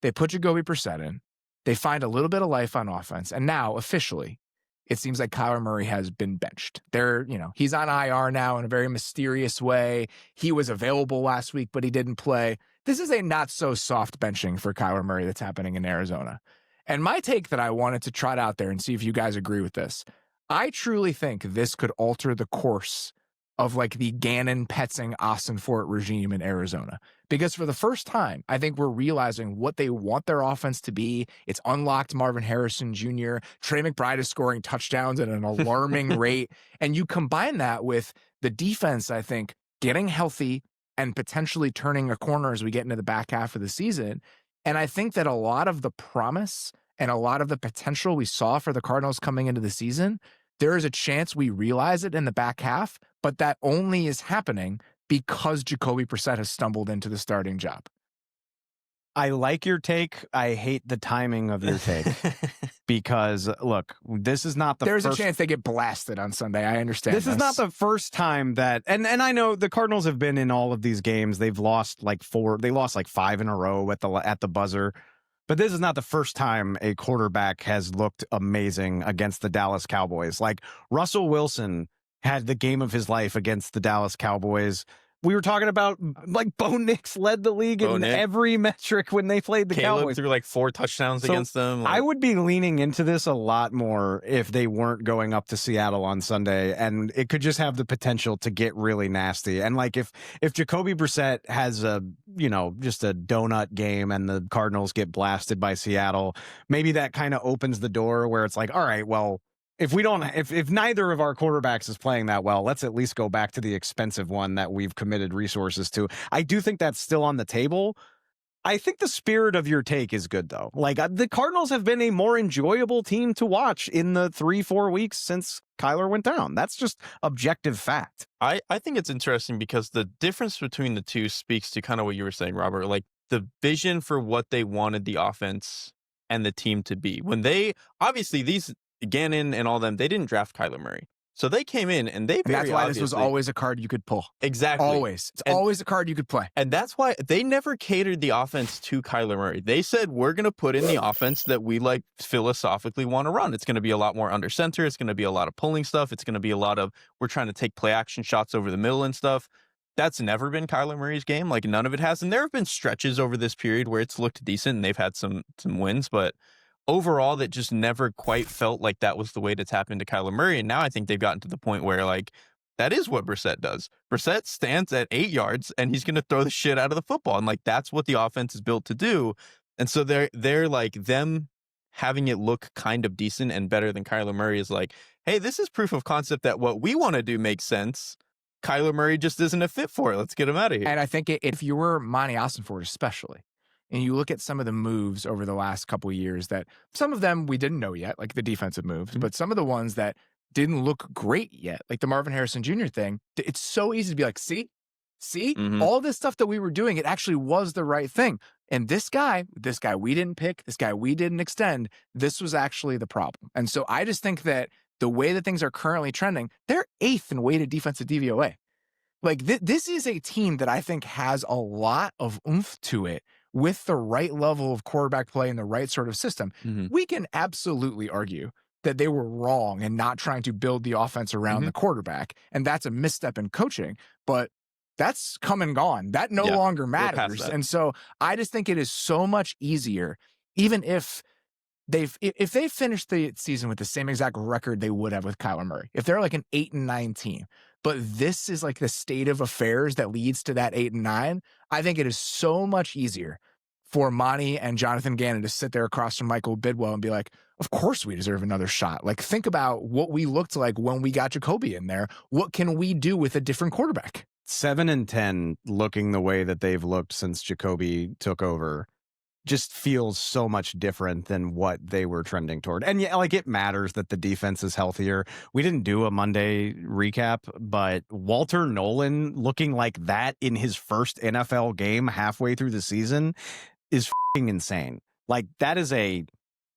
They put Jacoby Brissett in. They find a little bit of life on offense, and now, officially, it seems like Kyler Murray has been benched. He's on IR now in a very mysterious way. He was available last week, but he didn't play. This is a not-so-soft benching for Kyler Murray that's happening in Arizona. And my take that I wanted to trot out there and see if you guys agree with this, I truly think this could alter the course of like the Gannon, Petzing, Ossenfort regime in Arizona. Because for the first time, I think we're realizing what they want their offense to be. It's unlocked Marvin Harrison Jr. Trey McBride is scoring touchdowns at an alarming rate. And you combine that with the defense, I think, getting healthy and potentially turning a corner as we get into the back half of the season. And I think that a lot of the promise and a lot of the potential we saw for the Cardinals coming into the season, there is a chance we realize it in the back half, but that only is happening because Jacoby Brissett has stumbled into the starting job. I like your take. I hate the timing of your take because, look, this is not the There's first... a chance they get blasted on Sunday. I understand This is not the first time that... And I know the Cardinals have been in all of these games. They've lost like 4. They lost like 5 in a row at the buzzer. But this is not the first time a quarterback has looked amazing against the Dallas Cowboys. Like Russell Wilson had the game of his life against the Dallas Cowboys. We were talking about like Bo Nix led the league in every metric when they played the Caleb Cowboys. threw like 4 touchdowns against them. I would be leaning into this a lot more if they weren't going up to Seattle on Sunday, and it could just have the potential to get really nasty. And like if Jacoby Brissett has just a donut game and the Cardinals get blasted by Seattle, maybe that kind of opens the door where it's like, all right, well, if neither of our quarterbacks is playing that well, let's at least go back to the expensive one that we've committed resources to. I do think that's still on the table. I think the spirit of your take is good, though. Like the Cardinals have been a more enjoyable team to watch in the 3-4 weeks since Kyler went down. That's just objective fact. I think it's interesting because the difference between the two speaks to kind of what you were saying, Robert, like the vision for what they wanted the offense and the team to be. When they, obviously these Gannon and all them, they didn't draft Kyler Murray. So they came in and they that's why this was always a card you could pull. Exactly. Always. It's always a card you could play. And that's why they never catered the offense to Kyler Murray. They said, we're going to put in the offense that we like philosophically want to run. It's going to be a lot more under center. It's going to be a lot of pulling stuff. It's going to be a lot of, we're trying to take play action shots over the middle and stuff. That's never been Kyler Murray's game. Like none of it has. And there have been stretches over this period where it's looked decent and they've had some wins, but overall, that just never quite felt like that was the way to tap into Kyler Murray. And now I think they've gotten to the point where, like, that is what Brissett does. Brissett stands at 8 yards, and he's going to throw the shit out of the football. And, like, that's what the offense is built to do. And so they're like, them having it look kind of decent and better than Kyler Murray is like, hey, this is proof of concept that what we want to do makes sense. Kyler Murray just isn't a fit for it. Let's get him out of here. And I think if you were Monty Ossenfort especially, and you look at some of the moves over the last couple of years that some of them we didn't know yet, like the defensive moves, but some of the ones that didn't look great yet, like the Marvin Harrison Jr. thing, it's so easy to be like, see, all this stuff that we were doing, it actually was the right thing. And this guy we didn't pick, this guy we didn't extend, this was actually the problem. And so I just think that the way that things are currently trending, they're 8th in weighted defensive DVOA. Like this is a team that I think has a lot of oomph to it with the right level of quarterback play and the right sort of system. We can absolutely argue that they were wrong in not trying to build the offense around the quarterback. And that's a misstep in coaching, but that's come and gone. That no longer matters. And so I just think it is so much easier, even if they finished the season with the same exact record they would have with Kyler Murray, if they're like an 8-9 team, but this is like the state of affairs that leads to that 8-9. I think it is so much easier for Monty and Jonathan Gannon to sit there across from Michael Bidwell and be like, of course we deserve another shot. Like, think about what we looked like when we got Jacoby in there. What can we do with a different quarterback? 7-10 looking the way that they've looked since Jacoby took over just feels so much different than what they were trending toward. And yeah, like it matters that the defense is healthier. We didn't do a Monday recap, but Walter Nolan looking like that in his first NFL game halfway through the season is f***ing insane. Like that is a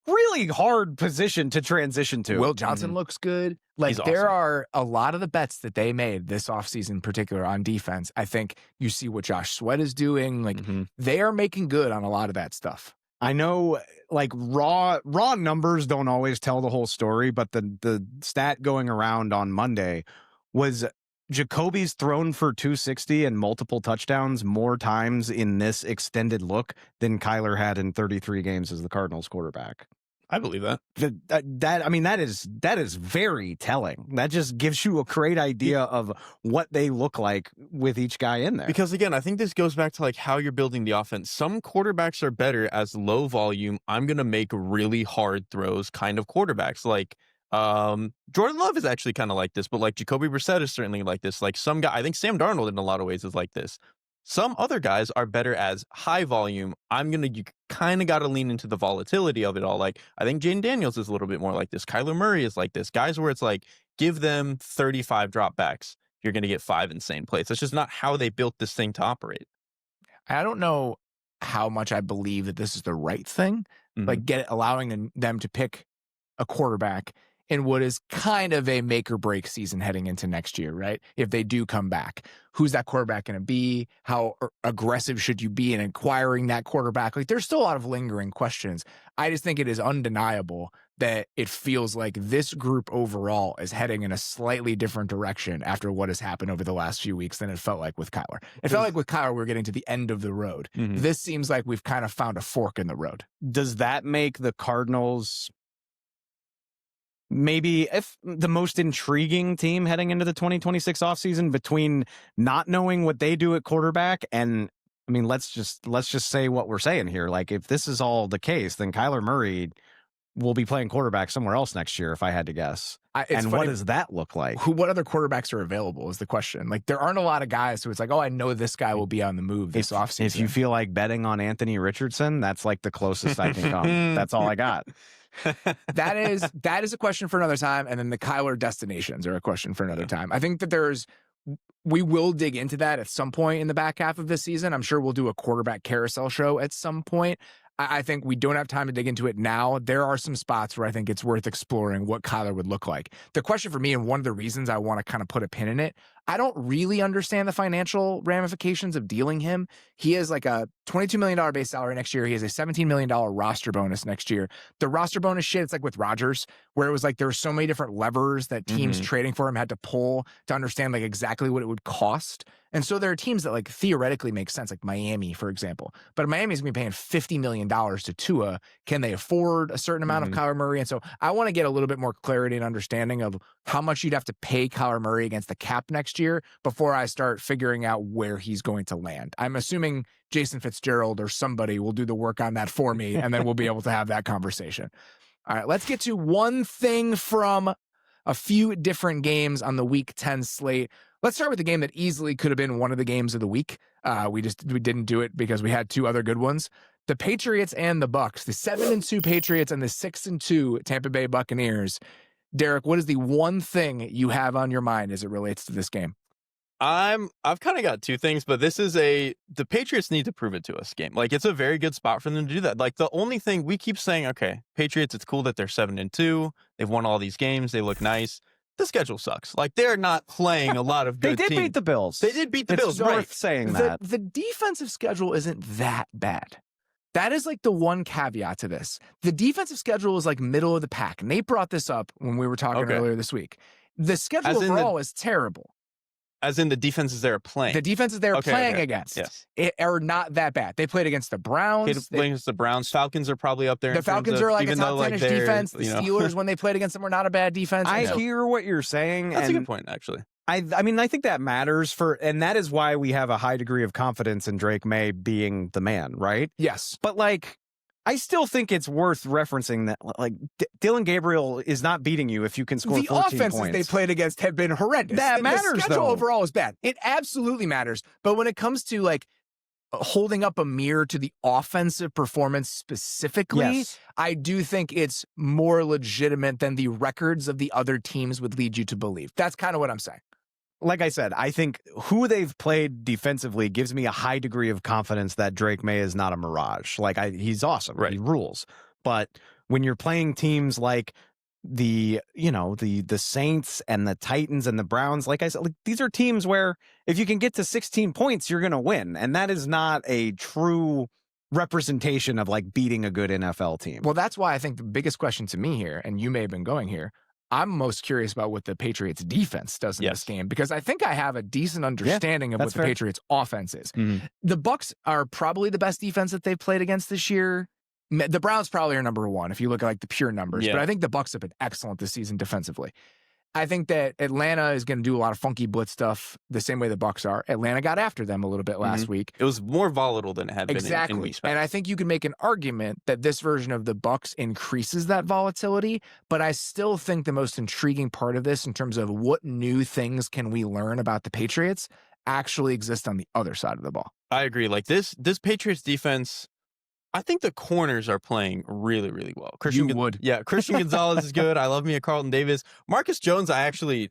really hard position to transition to. Will Johnson looks good. Like, He's there awesome. are a lot of the bets that they made this offseason, in particular on defense. I think you see what Josh Sweat is doing. Like, they are making good on a lot of that stuff. I know, like, raw numbers don't always tell the whole story, but the stat going around on Monday was Jacoby's thrown for 260 and multiple touchdowns more times in this extended look than Kyler had in 33 games as the Cardinals quarterback. I believe that. That is very telling. That just gives you a great idea of what they look like with each guy in there. Because again, I think this goes back to like how you're building the offense. Some quarterbacks are better as low volume, I'm going to make really hard throws kind of quarterbacks. Like Jordan Love is actually kind of like this, but like Jacoby Brissett is certainly like this. Like some guy, I think Sam Darnold in a lot of ways is like this. Some other guys are better as high volume. You kind of got to lean into the volatility of it all. Like, I think Jaden Daniels is a little bit more like this. Kyler Murray is like this. Guys where it's like, give them 35 dropbacks. You're going to get 5 insane plays. That's just not how they built this thing to operate. I don't know how much I believe that this is the right thing. Like, allowing them to pick a quarterback in what is kind of a make or break season heading into next year, right? If they do come back, who's that quarterback going to be? How aggressive should you be in acquiring that quarterback? Like, there's still a lot of lingering questions. I just think it is undeniable that it feels like this group overall is heading in a slightly different direction after what has happened over the last few weeks than it felt like with Kyler. It felt like with Kyler, we're getting to the end of the road. This seems like we've kind of found a fork in the road. Does that make the Cardinals maybe if the most intriguing team heading into the 2026 offseason between not knowing what they do at quarterback and, I mean, let's just say what we're saying here. Like, if this is all the case, then Kyler Murray will be playing quarterback somewhere else next year, if I had to guess. What does that look like? What other quarterbacks are available is the question. Like, there aren't a lot of guys who it's like, oh, I know this guy will be on the move this offseason. If you feel like betting on Anthony Richardson, that's like the closest I can come. That's all I got. That is a question for another time, and then the Kyler destinations are a question for another time. I think that we will dig into that at some point in the back half of this season. I'm sure we'll do a quarterback carousel show at some point. I think we don't have time to dig into it now. There are some spots where I think it's worth exploring what Kyler would look like. The question for me, and one of the reasons I want to kind of put a pin in it, I don't really understand the financial ramifications of dealing him. He has like a $22 million base salary next year. He has a $17 million roster bonus next year. The roster bonus shit, it's like with Rodgers, where it was like there were so many different levers that teams trading for him had to pull to understand like exactly what it would cost. And so there are teams that like theoretically make sense, like Miami, for example. But Miami's going to be paying $50 million to Tua. Can they afford a certain amount of Kyler Murray? And so I want to get a little bit more clarity and understanding of how much you'd have to pay Kyler Murray against the cap next year before I start figuring out where he's going to land. I'm assuming Jason Fitzgerald or somebody will do the work on that for me, and then we'll be able to have that conversation. All right, let's get to one thing from a few different games on the Week 10 slate. Let's start with the game that easily could have been one of the games of the week. We didn't do it because we had two other good ones. The Patriots and the Bucs, the 7-2 Patriots and the 6-2 Tampa Bay Buccaneers. Derrik, what is the one thing you have on your mind as it relates to this game? I've kind of got two things, but this is the Patriots need to prove it to us game. Like, it's a very good spot for them to do that. Like, the only thing we keep saying, okay, Patriots, it's cool that they're 7-2. They've won all these games. They look nice. The schedule sucks. Like, they're not playing a lot of good teams. They did beat the Bills. They did beat the Bills, It's worth right? saying that. The defensive schedule isn't that bad. That is like the one caveat to this. The defensive schedule is like middle of the pack. Nate brought this up when we were talking earlier this week. The schedule overall is terrible. As in the defenses they're playing. The defenses they're playing against are not that bad. They played against the Browns. They played against the Browns. Falcons are probably up there. The Falcons are like a top 10-ish defense. The Steelers, when they played against them, were not a bad defense. I hear what you're saying. That's a good point, actually. I mean, I think that matters and that is why we have a high degree of confidence in Drake May being the man, right? Yes. But like, I still think it's worth referencing that, like, Dylan Gabriel is not beating you if you can score 14 points. The offenses they played against have been horrendous. That matters, the schedule though. Overall is bad. It absolutely matters. But when it comes to, like, holding up a mirror to the offensive performance specifically, I do think it's more legitimate than the records of the other teams would lead you to believe. That's kind of what I'm saying. Like I said, I think who they've played defensively gives me a high degree of confidence that Drake May is not a mirage. Like, he's awesome. Right. He rules. But when you're playing teams like the Saints and the Titans and the Browns, like I said, like, these are teams where if you can get to 16 points, you're going to win. And that is not a true representation of like beating a good NFL team. Well, that's why I think the biggest question to me here, and you may have been going here, I'm most curious about what the Patriots defense does in this game, because I think I have a decent understanding of what the Patriots offense is. The Bucs are probably the best defense that they've played against this year. The Browns probably are number one if you look at like the pure numbers, but I think the Bucs have been excellent this season defensively. I think that Atlanta is going to do a lot of funky blitz stuff the same way the Bucs are. Atlanta got after them a little bit last week. It was more volatile than it had been in weeks past. And I think you can make an argument that this version of the Bucs increases that volatility, but I still think the most intriguing part of this in terms of what new things can we learn about the Patriots actually exist on the other side of the ball. I agree. Like this Patriots defense, I think the corners are playing really, really well. Christian Gonzalez is good. I love me a Carlton Davis. Marcus Jones, I actually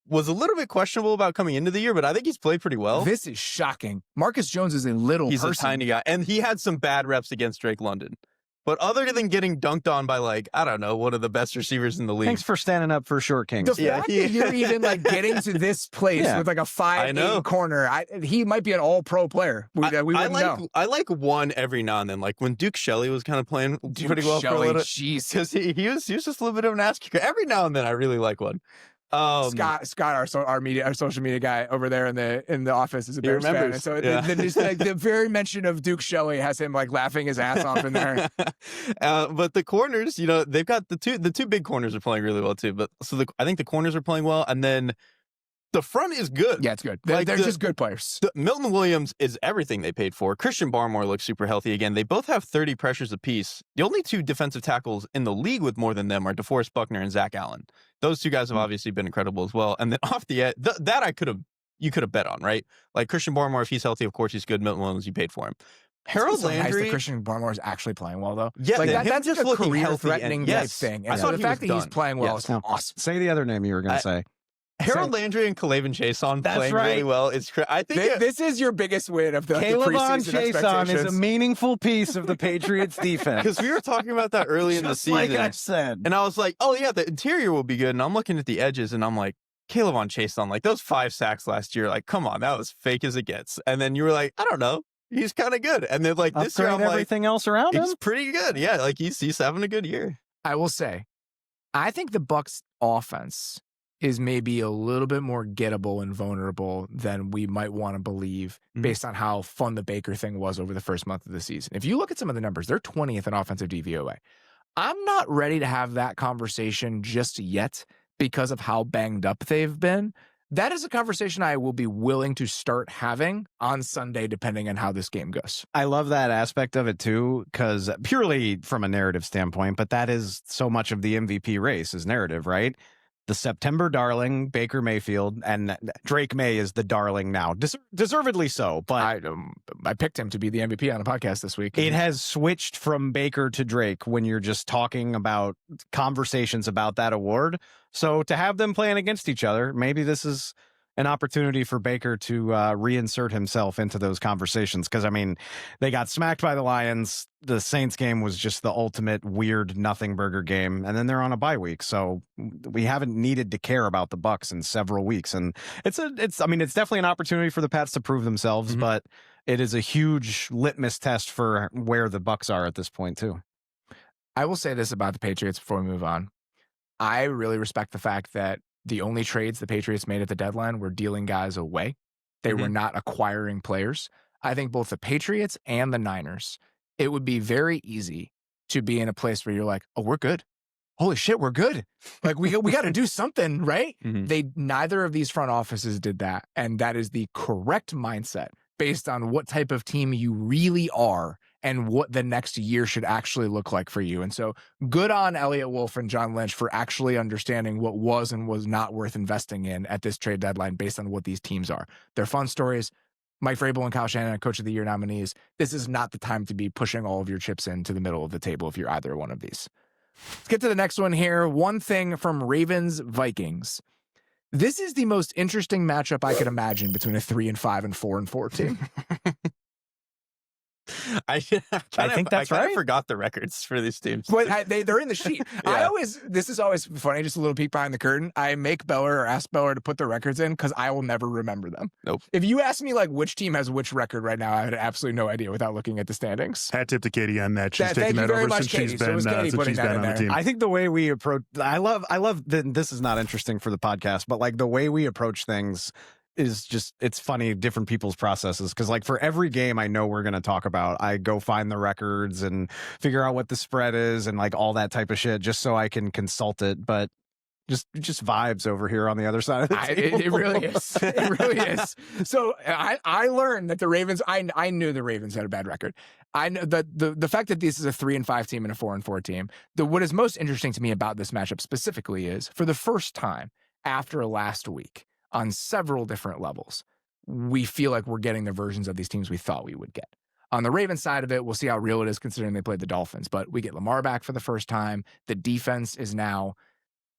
was a little bit questionable about coming into the year, but I think he's played pretty well. This is shocking. Marcus Jones is a little He's a tiny guy, and he had some bad reps against Drake London. But other than getting dunked on by, like, I don't know, one of the best receivers in the league. Thanks for standing up for short kings. The fact that you're even, like, getting to this place with, like, a 5'8" corner, he might be an all-pro player. We wouldn't know. I like one every now and then. Like, when Duke Shelley was kind of playing pretty well for a little bit. Because he was just a little bit of an ass kicker. Every now and then, I really like one. Scott, our social media guy over there in the office is a Bears fan. And so the very mention of Duke Shelley has him like laughing his ass off in there. But the corners, they've got the two big corners are playing really well too. But I think the corners are playing well, and then the front is good. Yeah, it's good. They're just good players. Milton Williams is everything they paid for. Christian Barmore looks super healthy again. They both have 30 pressures apiece. The only two defensive tackles in the league with more than them are DeForest Buckner and Zach Allen. Those two guys have obviously been incredible as well. And then off the edge, you could have bet on, right? Like Christian Barmore, if he's healthy, of course he's good. Milton Williams, you paid for him. Harold Landry. Nice that Christian Barmore is actually playing well, though. Yeah, like that's just a career-threatening type yes. thing. And so the fact that he's playing well is awesome. Say the other name you were going to say. Harold Landry and Kalavan Chason playing really well. I think this is your biggest win of the Kalavan Chason is a meaningful piece of the Patriots defense. Because we were talking about that early in the season. Like I said. And I was like, oh yeah, the interior will be good. And I'm looking at the edges and I'm like, Kalavan Chason, like those 5 sacks last year, like, come on, that was fake as it gets. And then you were like, I don't know. He's kind of good. And then like this year, I'm everything else around him. He's pretty good. Yeah, like he's having a good year. I will say, I think the Bucs offense is maybe a little bit more gettable and vulnerable than we might want to believe based on how fun the Baker thing was over the first month of the season. If you look at some of the numbers, they're 20th in offensive DVOA. I'm not ready to have that conversation just yet because of how banged up they've been. That is a conversation I will be willing to start having on Sunday, depending on how this game goes. I love that aspect of it, too, because purely from a narrative standpoint, but that is so much of the MVP race is narrative, right? The September darling, Baker Mayfield, and Drake May is the darling now. Deservedly so, but I picked him to be the MVP on a podcast this week. It has switched from Baker to Drake when you're just talking about conversations about that award. So to have them playing against each other, maybe this is an opportunity for Baker to reinsert himself into those conversations. Because, I mean, they got smacked by the Lions. The Saints game was just the ultimate weird nothing burger game. And then they're on a bye week. So we haven't needed to care about the Bucs in several weeks. And it's definitely an opportunity for the Pats to prove themselves, but it is a huge litmus test for where the Bucs are at this point, too. I will say this about the Patriots before we move on. I really respect the fact that the only trades the Patriots made at the deadline were dealing guys away. They were not acquiring players. I think both the Patriots and the Niners, it would be very easy to be in a place where you're like, oh, we're good. Holy shit, we're good. Like, we got to do something, right? Neither of these front offices did that. And that is the correct mindset based on what type of team you really are and what the next year should actually look like for you. And so good on Elliott Wolf and John Lynch for actually understanding what was and was not worth investing in at this trade deadline based on what these teams are. They're fun stories. Mike Vrabel and Kyle Shanahan, Coach of the Year nominees. This is not the time to be pushing all of your chips into the middle of the table if you're either one of these. Let's get to the next one here. One thing from Ravens-Vikings. This is the most interesting matchup I could imagine between a 3-5 and 4-4 team. I think that's I right. forgot the records for these teams. But they're in the sheet. Yeah. This is always funny, just a little peek behind the curtain. I make Beller or ask Beller to put the records in because I will never remember them. Nope. If you ask me like which team has which record right now, I had absolutely no idea without looking at the standings. Hat tip to Katie on that. She's Thank taken you that very over much, since Katie. she's So been, was Katie putting that in on the there. team. I think the way we approach, I love this is not interesting for the podcast, but like the way we approach things is just, it's funny, different people's processes. Because like for every game I know we're going to talk about, I go find the records and figure out what the spread is and like all that type of shit just so I can consult it. But just vibes over here on the other side of the table. It really is. It really is. So I learned that the Ravens, I knew the Ravens had a bad record. I know the fact that this is a 3-5 team and a 4-4 team. What is most interesting to me about this matchup specifically is for the first time after last week on several different levels, we feel like we're getting the versions of these teams we thought we would get. On the Ravens side of it, we'll see how real it is considering they played the Dolphins, but we get Lamar back for the first time. The defense is now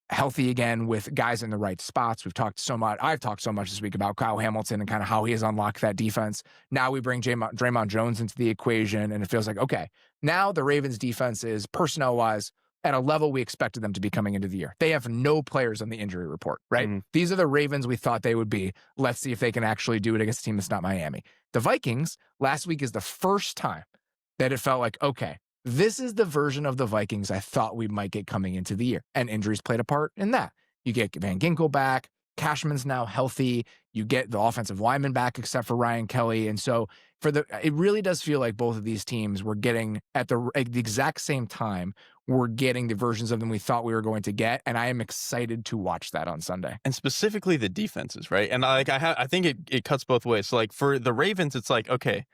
healthy again with guys in the right spots. I've talked so much this week about Kyle Hamilton and kind of how he has unlocked that defense. Now we bring Draymond Jones into the equation, and it feels like, okay, now the Ravens defense is personnel-wise at a level we expected them to be coming into the year. They have no players on the injury report, right? Mm-hmm. These are the Ravens we thought they would be. Let's see if they can actually do it against a team that's not Miami. The Vikings, last week is the first time that it felt like, okay, this is the version of the Vikings I thought we might get coming into the year. And injuries played a part in that. You get Van Ginkel back. Cashman's now healthy. You get the offensive lineman back except for Ryan Kelly. And so it really does feel like both of these teams were getting at the exact same time, we're getting the versions of them we thought we were going to get. And I am excited to watch that on Sunday. And specifically the defenses, right? And I think it cuts both ways. So like for the Ravens, it's like, okay,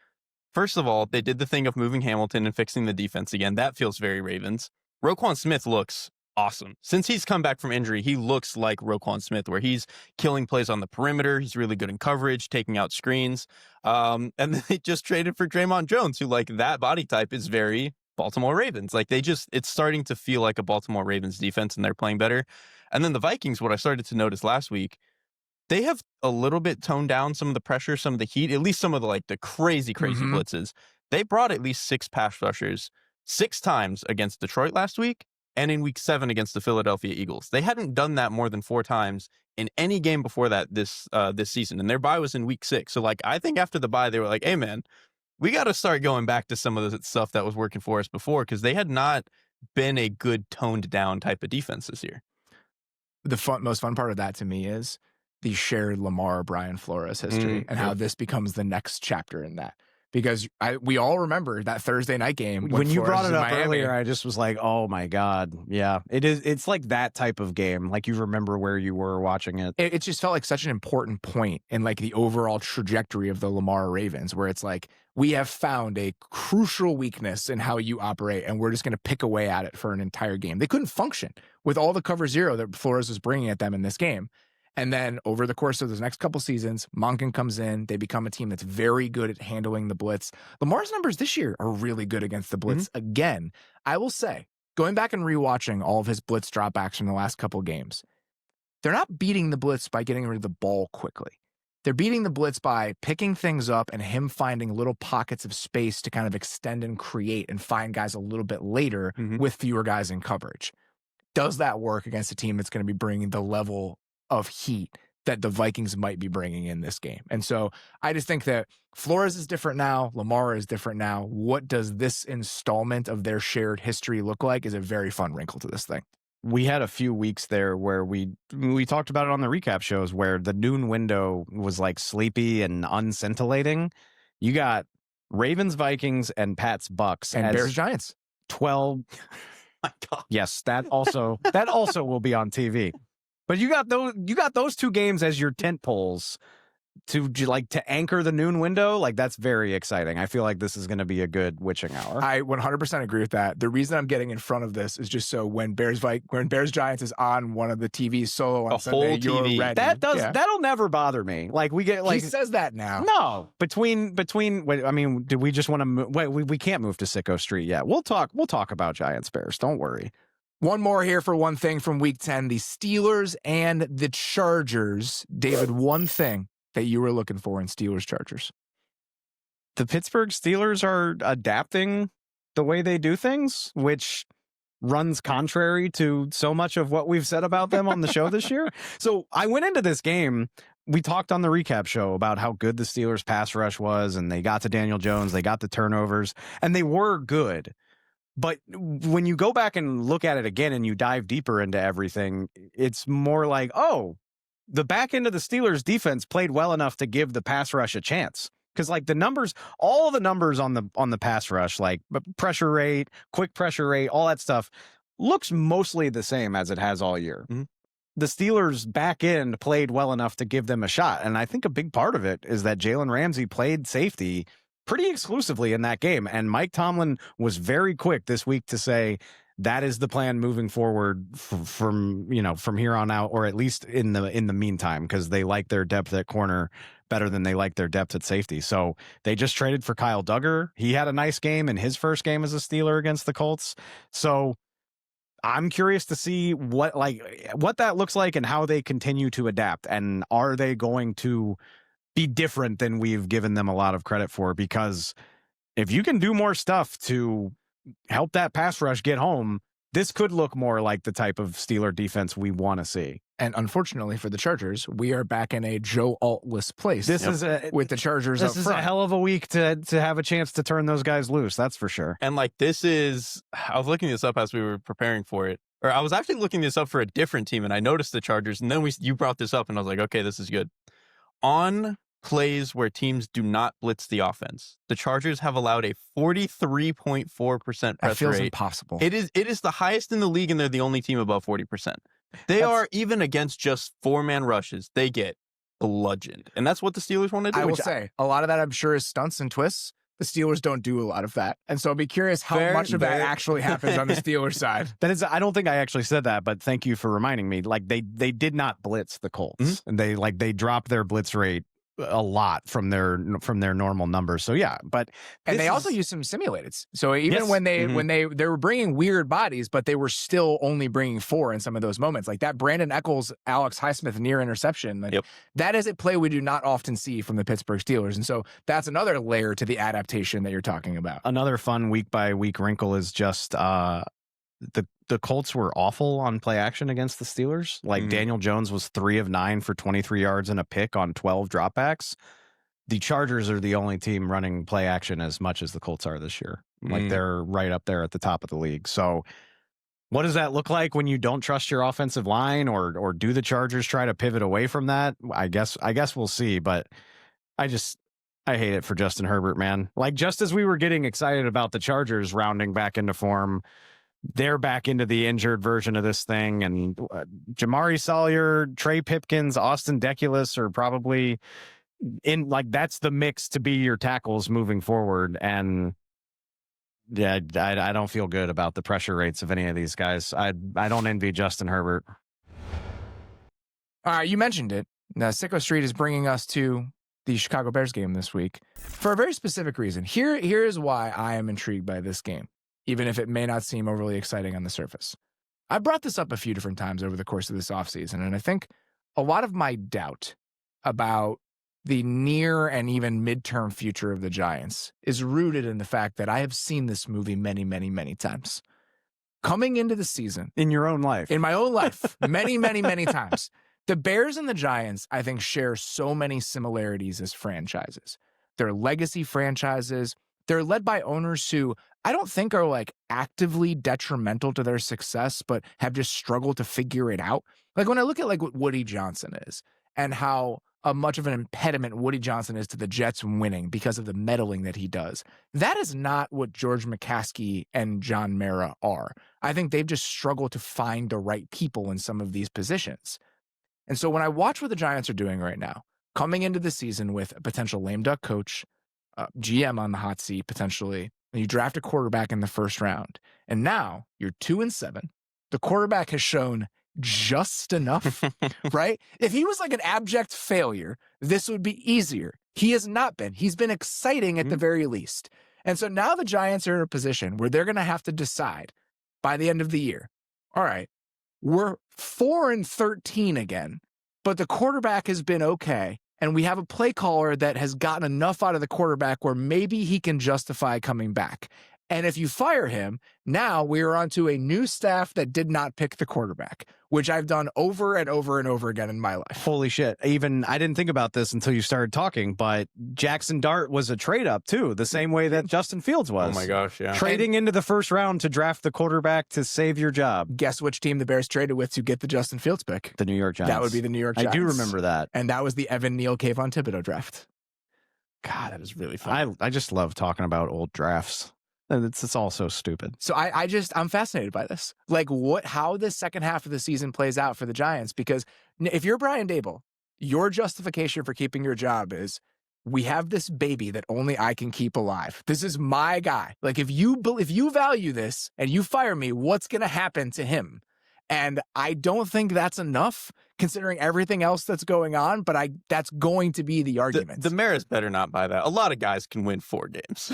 first of all, they did the thing of moving Hamilton and fixing the defense again. That feels very Ravens. Roquan Smith looks awesome. Since he's come back from injury, he looks like Roquan Smith, where he's killing plays on the perimeter. He's really good in coverage, taking out screens. And then they just traded for Draymond Jones, who like that body type is very Baltimore Ravens. Like it's starting to feel like a Baltimore Ravens defense, and they're playing better. And then the Vikings, what I started to notice last week, they have a little bit toned down some of the pressure, some of the heat, at least some of the crazy blitzes. They brought at least 6 pass rushers 6 times against Detroit last week and in week 7 against the Philadelphia Eagles. They hadn't done that more than 4 times in any game before that this season. And their bye was in week 6. So I think after the bye, they were like, hey man, we got to start going back to some of the stuff that was working for us before, because they had not been a good toned down type of defense this year. The most fun part of that to me is the shared Lamar Brian Flores history and how this becomes the next chapter in that. Because we all remember that Thursday night game. When you Flores brought it was in up Miami. earlier, I just was like, oh my God. Yeah, it is. It's like that type of game. Like you remember where you were watching it. It just felt like such an important point in like the overall trajectory of the Lamar Ravens, where it's like, we have found a crucial weakness in how you operate, and we're just going to pick away at it for an entire game. They couldn't function with all the cover zero that Flores was bringing at them in this game. And then over the course of those next couple seasons, Monken comes in. They become a team that's very good at handling the blitz. Lamar's numbers this year are really good against the blitz. Again, I will say, going back and rewatching all of his blitz dropbacks from the last couple games, they're not beating the blitz by getting rid of the ball quickly. They're beating the blitz by picking things up and him finding little pockets of space to kind of extend and create and find guys a little bit later with fewer guys in coverage. Does that work against a team that's going to be bringing the level of heat that the Vikings might be bringing in this game? And so I just think that Flores is different now. Lamar is different now. What does this installment of their shared history look like is a very fun wrinkle to this thing. We had a few weeks there where we talked about it on the recap shows where the noon window was like sleepy and unscintillating. You got Ravens, Vikings, and Pats, Bucks, and Bears, Giants. 12. My God. Yes, that also will be on TV. But you got those 2 games as your tent poles to anchor the noon window. Like, that's very exciting. I feel like this is going to be a good witching hour. I 100% agree with that. The reason I'm getting in front of this is just so when Bears Giants is on one of the TVs solo on Sunday, you're ready. That'll never bother me. Like, we get like he says that now. No, between. Wait, I mean, do we just want to move? Wait, we can't move to Sicko Street yet. We'll talk about Giants Bears. Don't worry. One more here for one thing from week 10, the Steelers and the Chargers. David, one thing that you were looking for in Steelers-Chargers. the Pittsburgh Steelers are adapting the way they do things, which runs contrary to so much of what we've said about them on the show this year. So I went into this game. We talked on the recap show about how good the Steelers pass rush was, and they got to Daniel Jones, they got the turnovers, and they were good. But when you go back and look at it again and you dive deeper into everything, it's more like, oh, the back end of the Steelers defense played well enough to give the pass rush a chance. Because like the numbers, all the numbers on the pass rush, like pressure rate, quick pressure rate, all that stuff looks mostly the same as it has all year. Mm-hmm. The Steelers back end played well enough to give them a shot. And I think a big part of it is that Jalen Ramsey played safety pretty exclusively in that game. And Mike Tomlin was very quick this week to say that is the plan moving forward from here on out, or at least in the meantime, because they like their depth at corner better than they like their depth at safety. So they just traded for Kyle Duggar. He had a nice game in his first game as a Steeler against the Colts. So I'm curious to see what that looks like and how they continue to adapt. And are they going to be different than we've given them a lot of credit for? Because if you can do more stuff to help that pass rush get home, this could look more like the type of Steeler defense we want to see. And unfortunately for the Chargers, we are back in a Joe Alt-less place. This is with the Chargers. This is a hell of a week to have a chance to turn those guys loose. That's for sure. And I was looking this up as we were preparing for it, or I was actually looking this up for a different team, and I noticed the Chargers, and then you brought this up, and I was like, okay, this is good. On plays where teams do not blitz the offense, the Chargers have allowed a 43.4% press rate. That feels impossible. It is the highest in the league, and they're the only team above 40%. They are, even against just 4-man rushes, they get bludgeoned. And that's what the Steelers want to do. I will say, a lot of that I'm sure is stunts and twists. The Steelers don't do a lot of that. And so I'll be curious how much of that actually happens on the Steelers side. That is, I don't think I actually said that, but thank you for reminding me. Like they did not blitz the Colts. And they dropped their blitz rate a lot from their normal numbers. So yeah, and they also used some simulated. So even when they were bringing weird bodies, but they were still only bringing 4 in some of those moments, like that Brandon Eccles, Alex Highsmith near interception. That is a play we do not often see from the Pittsburgh Steelers, and so that's another layer to the adaptation that you're talking about. Another fun week by week wrinkle is just the Colts were awful on play action against the Steelers. Like Daniel Jones was 3 of 9 for 23 yards and a pick on 12 dropbacks. The Chargers are the only team running play action as much as the Colts are this year. Like they're right up there at the top of the league. So what does that look like when you don't trust your offensive line, or do the Chargers try to pivot away from that? I guess we'll see, but I hate it for Justin Herbert, man. Like just as we were getting excited about the Chargers rounding back into form, they're back into the injured version of this thing, and Jamari Salyer, Trey Pipkins, Austin Deculus are probably in, like, that's the mix to be your tackles moving forward. And yeah, I don't feel good about the pressure rates of any of these guys. I don't envy Justin Herbert. All right, you mentioned it. Now, Sicko Street is bringing us to the Chicago Bears game this week for a very specific reason. Here is why I am intrigued by this game, even if it may not seem overly exciting on the surface. I brought this up a few different times over the course of this offseason, and I think a lot of my doubt about the near and even midterm future of the Giants is rooted in the fact that I have seen this movie many, many, many times. Coming into the season. In your own life. In my own life. Many, many, many times. The Bears and the Giants, I think, share so many similarities as franchises. They're legacy franchises. They're led by owners who I don't think are like actively detrimental to their success, but have just struggled to figure it out. Like when I look at like what Woody Johnson is and how much of an impediment Woody Johnson is to the Jets winning because of the meddling that he does. That is not what George McCaskey and John Mara are. I think they've just struggled to find the right people in some of these positions. And so when I watch what the Giants are doing right now, coming into the season with a potential lame duck coach, GM on the hot seat potentially, and you draft a quarterback in the first round, and now you're 2-7. The quarterback has shown just enough, right? If he was like an abject failure, this would be easier. He has not been. He's been exciting at the very least. And so now the Giants are in a position where they're going to have to decide by the end of the year, all right, we're 4-13 again, but the quarterback has been okay, and we have a play caller that has gotten enough out of the quarterback where maybe he can justify coming back. And if you fire him, now we are onto a new staff that did not pick the quarterback, which I've done over and over and over again in my life. Holy shit. Even I didn't think about this until you started talking, but Jackson Dart was a trade up too, the same way that Justin Fields was. Oh my gosh, yeah. Trading into the first round to draft the quarterback to save your job. Guess which team the Bears traded with to get the Justin Fields pick? The New York Giants. That would be the New York Giants. I do remember that. And that was the Evan Neal, Kayvon Thibodeau draft. God, that is really fun. I just love talking about old drafts. It's all so stupid. So I'm fascinated by this. Like how this second half of the season plays out for the Giants, because if you're Brian Daboll, your justification for keeping your job is, we have this baby that only I can keep alive. This is my guy. Like if you value this and you fire me, what's going to happen to him? And I don't think that's enough considering everything else that's going on, but that's going to be the argument. The Maras better not buy that. A lot of guys can win 4 games.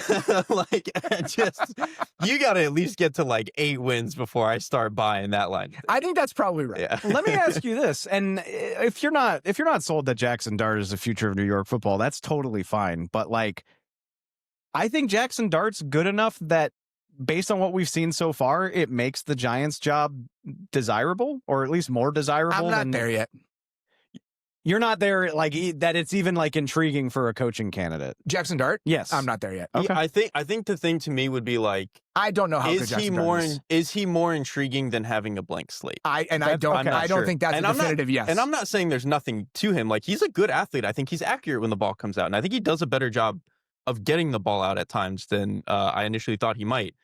You got to at least get to like 8 wins before I start buying that line. I think that's probably right. Yeah. Let me ask you this, and if you're not sold that Jackson Dart is the future of New York football, that's totally fine. But like, I think Jackson Dart's good enough that, based on what we've seen so far, it makes the Giants' job desirable, or at least more desirable. I'm not there yet. You're not there, like that. It's even like intriguing for a coaching candidate. Jackson Dart? Yes, I'm not there yet. Okay. Yeah, I think the thing to me would be like, I don't know how good Jackson Dart is. Is he more intriguing than having a blank slate? I don't think that's a definitive yes. And I'm not saying there's nothing to him. Like, he's a good athlete. I think he's accurate when the ball comes out, and I think he does a better job of getting the ball out at times than I initially thought he might.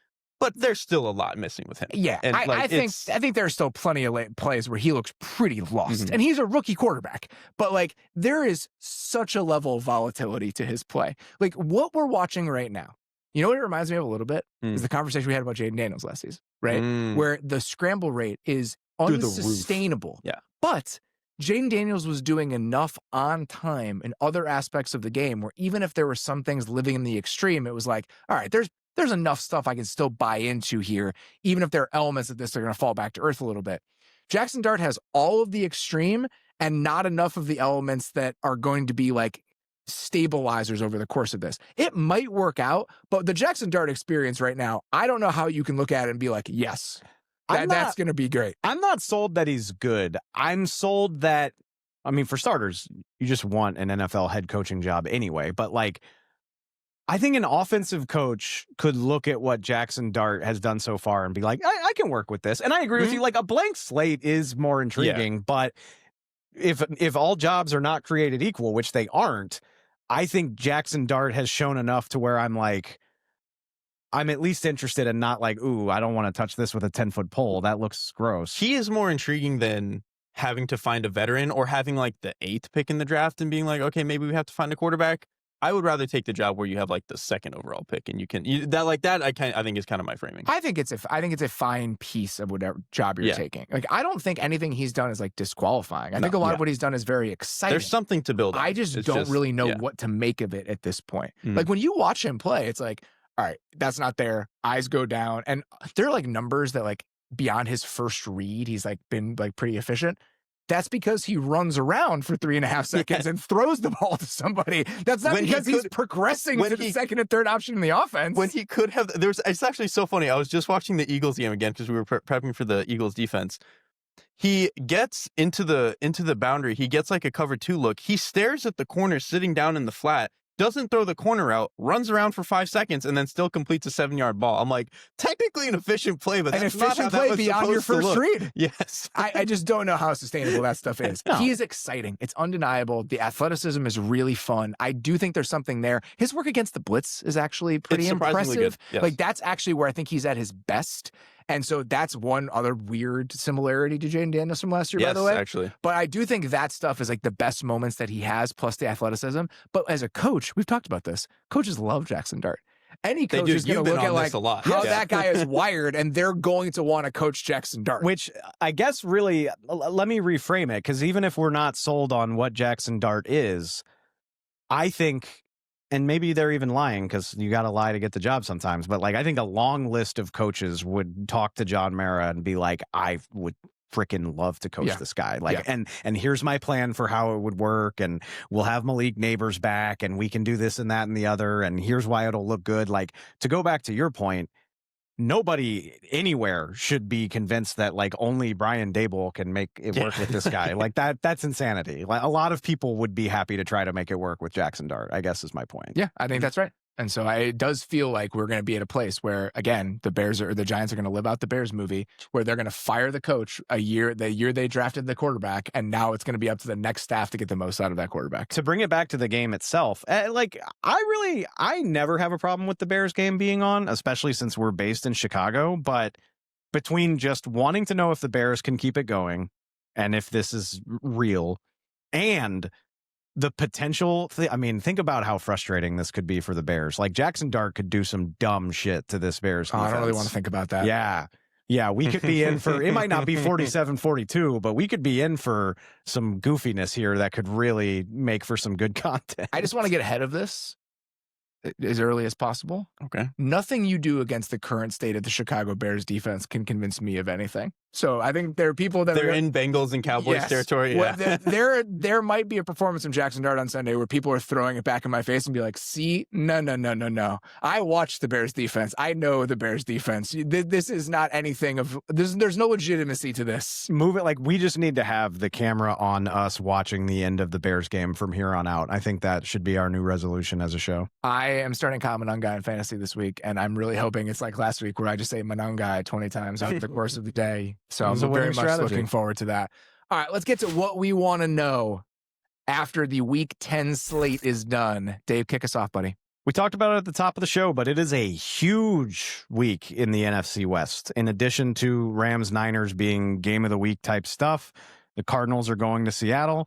But there's still a lot missing with him. Yeah, and I think there's still plenty of plays where he looks pretty lost, and he's a rookie quarterback. But like, there is such a level of volatility to his play. Like what we're watching right now, you know what it reminds me of a little bit is the conversation we had about Jaden Daniels last season, right? Where the scramble rate is unsustainable. Yeah, but Jaden Daniels was doing enough on time in other aspects of the game where even if there were some things living in the extreme, it was like, all right, there's enough stuff I can still buy into here, even if there are elements of this that are going to fall back to earth a little bit. Jackson Dart has all of the extreme and not enough of the elements that are going to be like stabilizers over the course of this. It might work out, but the Jackson Dart experience right now, I don't know how you can look at it and be like, yes, that's going to be great. I'm not sold that he's good. I'm sold that, I mean, for starters, you just want an NFL head coaching job anyway, but like, I think an offensive coach could look at what Jackson Dart has done so far and be like, I can work with this. And I agree with you. Like, a blank slate is more intriguing, but if all jobs are not created equal, which they aren't, I think Jackson Dart has shown enough to where I'm like, I'm at least interested and not like, ooh, I don't want to touch this with a 10-foot pole. That looks gross. He is more intriguing than having to find a veteran or having like the 8th pick in the draft and being like, okay, maybe we have to find a quarterback. I would rather take the job where you have like the 2nd overall pick and I think is kind of my framing. I think it's a fine piece of whatever job you're taking. Like, I don't think anything he's done is like disqualifying. I think a lot of what he's done is very exciting. There's something to build on. I just don't really know what to make of it at this point. Like, when you watch him play, it's like, all right, that's not there. Eyes go down. And there are like numbers that like beyond his first read, he's like been like pretty efficient. That's because he runs around for 3.5 seconds and throws the ball to somebody. That's not because he's progressing to the second and third option in the offense. When he could have, it's actually so funny. I was just watching the Eagles game again because we were prepping for the Eagles defense. He gets into the boundary. He gets like a cover 2 look. He stares at the corner sitting down in the flat, doesn't throw the corner out, runs around for 5 seconds, and then still completes a 7-yard ball. I'm like, technically an efficient play, but that's not how that was beyond your first read. Yes. I just don't know how sustainable that stuff is. No. He is exciting. It's undeniable. The athleticism is really fun. I do think there's something there. His work against the blitz is actually pretty impressive. Good. Yes. Like, that's actually where I think he's at his best. And so that's one other weird similarity to Jaden Daniels from last year, by the way. Actually. But I do think that stuff is like the best moments that he has, plus the athleticism. But as a coach, we've talked about this. Coaches love Jackson Dart. Any coach is going to look at like how that guy is wired, and they're going to want to coach Jackson Dart. Which I guess really, let me reframe it, because even if we're not sold on what Jackson Dart is, I think, and maybe they're even lying because you got to lie to get the job sometimes. But like, I think a long list of coaches would talk to John Mara and be like, I would freaking love to coach Yeah. this guy. And here's my plan for how it would work. And we'll have Malik Neighbors back and we can do this and that and the other. And here's why it'll look good. Like, to go back to your point, nobody anywhere should be convinced that like only Brian Daboll can make it work with this guy. Like that's insanity. Like, a lot of people would be happy to try to make it work with Jackson Dart, I guess is my point. Yeah, I think that's right. And so it does feel like we're going to be at a place where, again, the Giants are going to live out the Bears movie, where they're going to fire the coach the year they drafted the quarterback, and now it's going to be up to the next staff to get the most out of that quarterback. To bring it back to the game itself, I never have a problem with the Bears game being on, especially since we're based in Chicago. But between just wanting to know if the Bears can keep it going and if this is real, and the potential, think about how frustrating this could be for the Bears. Like, Jackson Dart could do some dumb shit to this Bears defense. I don't really want to think about that. Yeah, we could be in for, it might not be 47-42, but we could be in for some goofiness here that could really make for some good content. I just want to get ahead of this as early as possible. Okay. Nothing you do against the current state of the Chicago Bears defense can convince me of anything. So I think there are people that they're in Bengals and Cowboys territory. Yeah. Well, there might be a performance from Jackson Dart on Sunday where people are throwing it back in my face and be like, see, no. I watched the Bears defense. I know the Bears defense. This is not anything of there's no legitimacy to this. Move it. Like, we just need to have the camera on us watching the end of the Bears game from here on out. I think that should be our new resolution as a show. I am starting Kyle Monangai in fantasy this week, and I'm really hoping it's like last week where I just say Monangai 20 times over the course of the day. So I'm very much looking forward to that. All right, let's get to what we want to know after the Week 10 slate is done. Dave, kick us off, buddy. We talked about it at the top of the show, but it is a huge week in the NFC West. In addition to Rams-Niners being game of the week type stuff, the Cardinals are going to Seattle.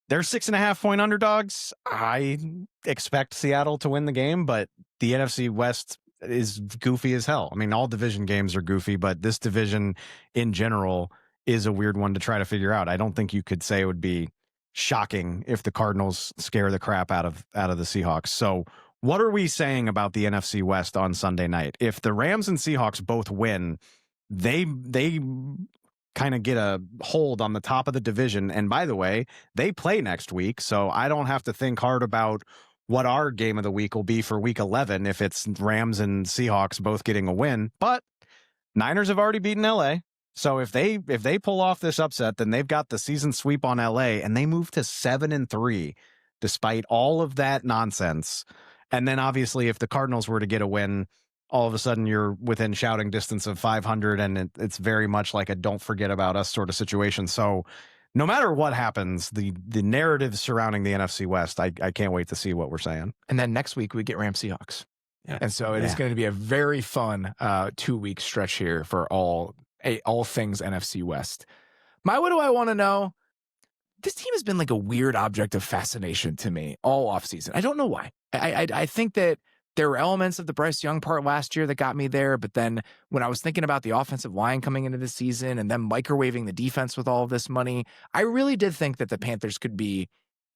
They're 6.5-point underdogs. I expect Seattle to win the game, but the NFC West is goofy as hell. I mean, all division games are goofy, but this division in general is a weird one to try to figure out. I don't think you could say it would be shocking if the Cardinals scare the crap out of the Seahawks. So what are we saying about the NFC West on Sunday night? If the Rams and Seahawks both win, they kind of get a hold on the top of the division. And by the way, they play next week, so I don't have to think hard about what our game of the week will be for week 11 if it's Rams and Seahawks both getting a win. But Niners have already beaten LA. So if they pull off this upset, then they've got the season sweep on LA, and they move to 7-3 despite all of that nonsense. And then obviously if the Cardinals were to get a win, all of a sudden you're within shouting distance of 500, and it's very much like a don't forget about us sort of situation. So no matter what happens, the narrative surrounding the NFC West, I can't wait to see what we're saying. And then next week we get Rams Seahawks. Yeah. And so it is going to be a very fun 2-week stretch here for all things NFC West. What do I want to know? This team has been like a weird object of fascination to me all offseason. I don't know why. I think that there were elements of the Bryce Young part last year that got me there, but then when I was thinking about the offensive line coming into the season and then microwaving the defense with all of this money, I really did think that the Panthers could be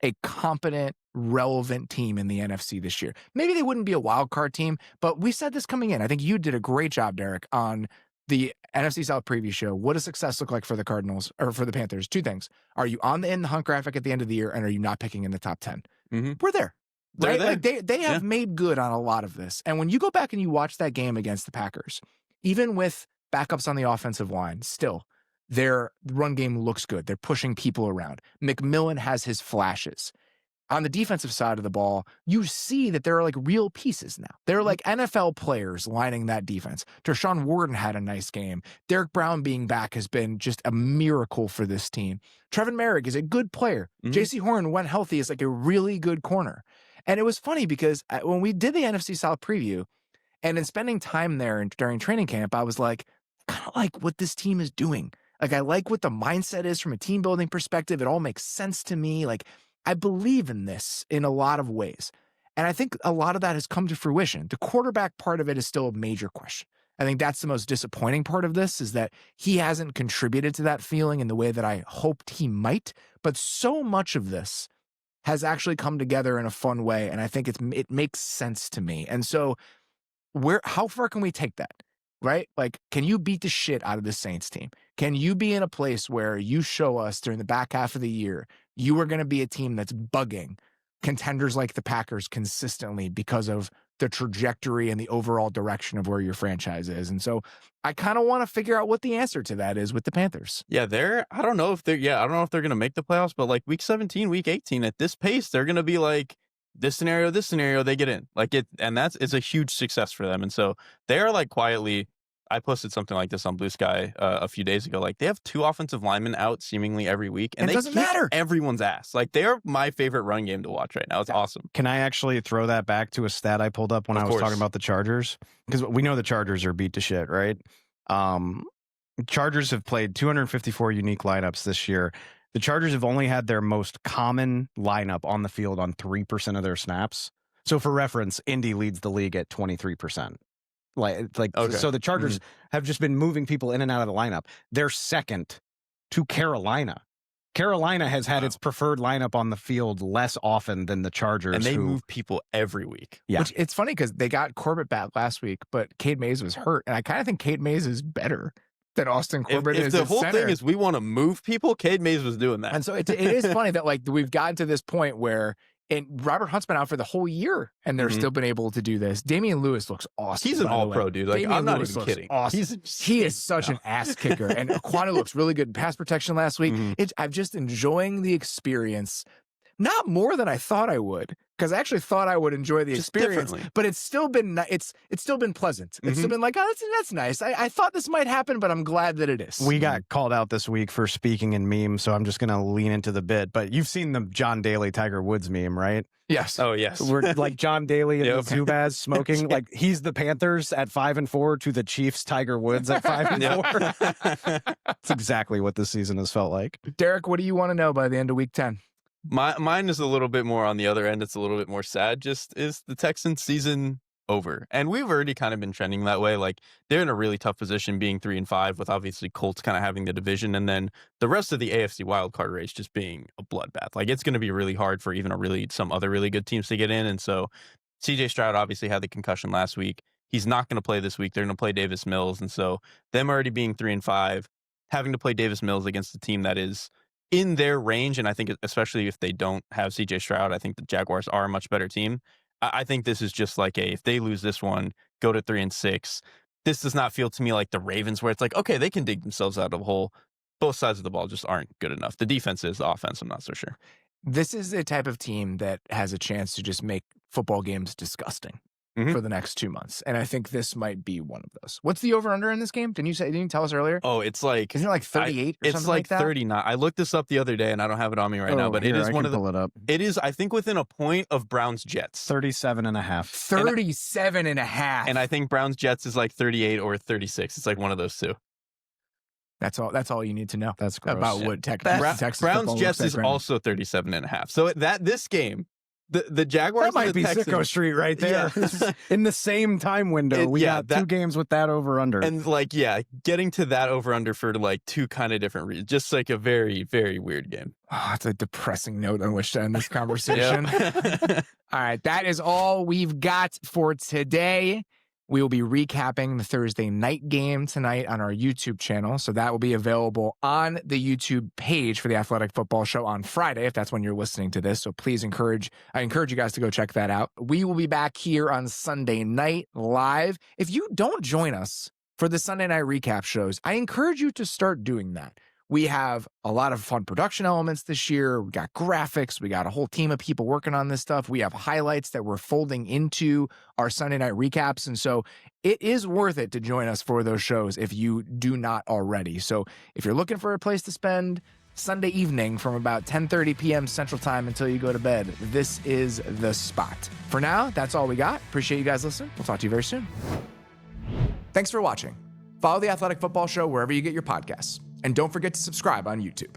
a competent, relevant team in the NFC this year. Maybe they wouldn't be a wild card team, but we said this coming in. I think you did a great job, Derrik, on the NFC South preview show. What does success look like for the Cardinals or for the Panthers? Two things. Are you on the in the hunt graphic at the end of the year, and are you not picking in the top 10? Mm-hmm. We're there. Right? There. Like they have made good on a lot of this. And when you go back and you watch that game against the Packers, even with backups on the offensive line, still, their run game looks good. They're pushing people around. McMillan has his flashes. On the defensive side of the ball, you see that there are like real pieces now. They're like NFL players lining that defense. Tershawn Wharton had a nice game. Derrick Brown being back has been just a miracle for this team. Trevin Merrick is a good player. Mm-hmm. J.C. Horn, when healthy, is like a really good corner. And it was funny because when we did the NFC South preview and in spending time there during training camp, I was like, I kind of like what this team is doing. Like, I like what the mindset is from a team building perspective. It all makes sense to me. Like, I believe in this in a lot of ways. And I think a lot of that has come to fruition. The quarterback part of it is still a major question. I think that's the most disappointing part of this, is that he hasn't contributed to that feeling in the way that I hoped he might. But so much of this has actually come together in a fun way. And I think it makes sense to me. And so how far can we take that? right? Like, can you beat the shit out of the Saints team? Can you be in a place where you show us during the back half of the year, you are going to be a team that's bugging contenders like the Packers consistently because of the trajectory and the overall direction of where your franchise is? And so I kind of want to figure out what the answer to that is with the Panthers. Yeah, I don't know if they're going to make the playoffs, but like week 17, week 18, at this pace, they're going to be like this scenario, they get in. Like it's a huge success for them. And so they are like quietly, I posted something like this on Blue Sky a few days ago. Like they have 2 offensive linemen out seemingly every week, and it they doesn't kick matter. Everyone's ass. Like they are my favorite run game to watch right now. It's awesome. Can I actually throw that back to a stat I pulled up when I was talking about the Chargers? Because we know the Chargers are beat to shit, right? Chargers have played 254 unique lineups this year. The Chargers have only had their most common lineup on the field on 3% of their snaps. So for reference, Indy leads the league at 23%. Okay. So the Chargers have just been moving people in and out of the lineup. They're second to Carolina. Carolina has had its preferred lineup on the field less often than the Chargers. And they move people every week. Yeah. Which it's funny because they got Corbett back last week, but Cade Mays was hurt. And I kind of think Cade Mays is better than Austin Corbett is. If the whole thing is we want to move people, Cade Mays was doing that. And so it is funny that like we've gotten to this point where Robert Hunt's been out for the whole year, and they're still been able to do this. Damian Lewis looks awesome. He's an all-pro dude. Like I'm not even kidding. Awesome. He is such an ass kicker, and Aquanu looks really good in pass protection last week. I'm just enjoying the experience, not more than I thought I would, because I actually thought I would enjoy the experience. But it's still been it's still been pleasant. It's still been like, oh, that's nice. I thought this might happen, but I'm glad that it is. We got called out this week for speaking in memes, so I'm just going to lean into the bit. But you've seen the John Daly Tiger Woods meme, right? Yes. Oh, yes. We're like John Daly and the Zubaz smoking. Like he's the Panthers at 5-4 to the Chiefs Tiger Woods at 5-4. That's exactly what this season has felt like. Derek, what do you want to know by the end of week 10? Mine is a little bit more on the other end. It's a little bit more sad. Just is the Texans season over? And we've already kind of been trending that way. Like they're in a really tough position being 3-5 with obviously Colts kind of having the division. And then the rest of the AFC wildcard race just being a bloodbath. Like it's going to be really hard for even some other really good teams to get in. And so CJ Stroud obviously had the concussion last week. He's not going to play this week. They're going to play Davis Mills. And so them already being 3-5, having to play Davis Mills against a team that is in their range, and I think especially if they don't have CJ Stroud, I think the Jaguars are a much better team. I think this is just like if they lose this one, go to 3-6. This does not feel to me like the Ravens where it's like, okay, they can dig themselves out of a hole. Both sides of the ball just aren't good enough. The defense is, the offense, I'm not so sure. This is a type of team that has a chance to just make football games disgusting for the next 2 months. And I think this might be one of those. What's the over-under in this game? Didn't you tell us earlier? Oh, it's like... Isn't it like 38 or something like that? It's like 39. I looked this up the other day, and I don't have it on me right now, but it is one of the... pull it up. It is, I think, within a point of Browns-Jets. 37.5. 37.5. And I think Browns-Jets is like 38 or 36. It's like one of those two. That's all you need to know. That's gross. About what Texas Browns-Jets is also 37.5. So this game... The Jaguars. That might be Texans, Sicko Street right there. Yeah. In the same time window, we got 2 games with that over under. And getting to that over under for like 2 kind of different reasons. Just like a very, very weird game. Oh, it's a depressing note on which to end this conversation. All right, that is all we've got for today. We will be recapping the Thursday night game tonight on our YouTube channel. So that will be available on the YouTube page for the Athletic Football Show on Friday, if that's when you're listening to this. So please I encourage you guys to go check that out. We will be back here on Sunday night live. If you don't join us for the Sunday night recap shows, I encourage you to start doing that. We have a lot of fun production elements this year. We got graphics. We got a whole team of people working on this stuff. We have highlights that we're folding into our Sunday night recaps. And so it is worth it to join us for those shows if you do not already. So if you're looking for a place to spend Sunday evening from about 10:30 p.m. Central Time until you go to bed, this is the spot. For now, that's all we got. Appreciate you guys listening. We'll talk to you very soon. Thanks for watching. Follow the Athletic Football Show wherever you get your podcasts. And don't forget to subscribe on YouTube.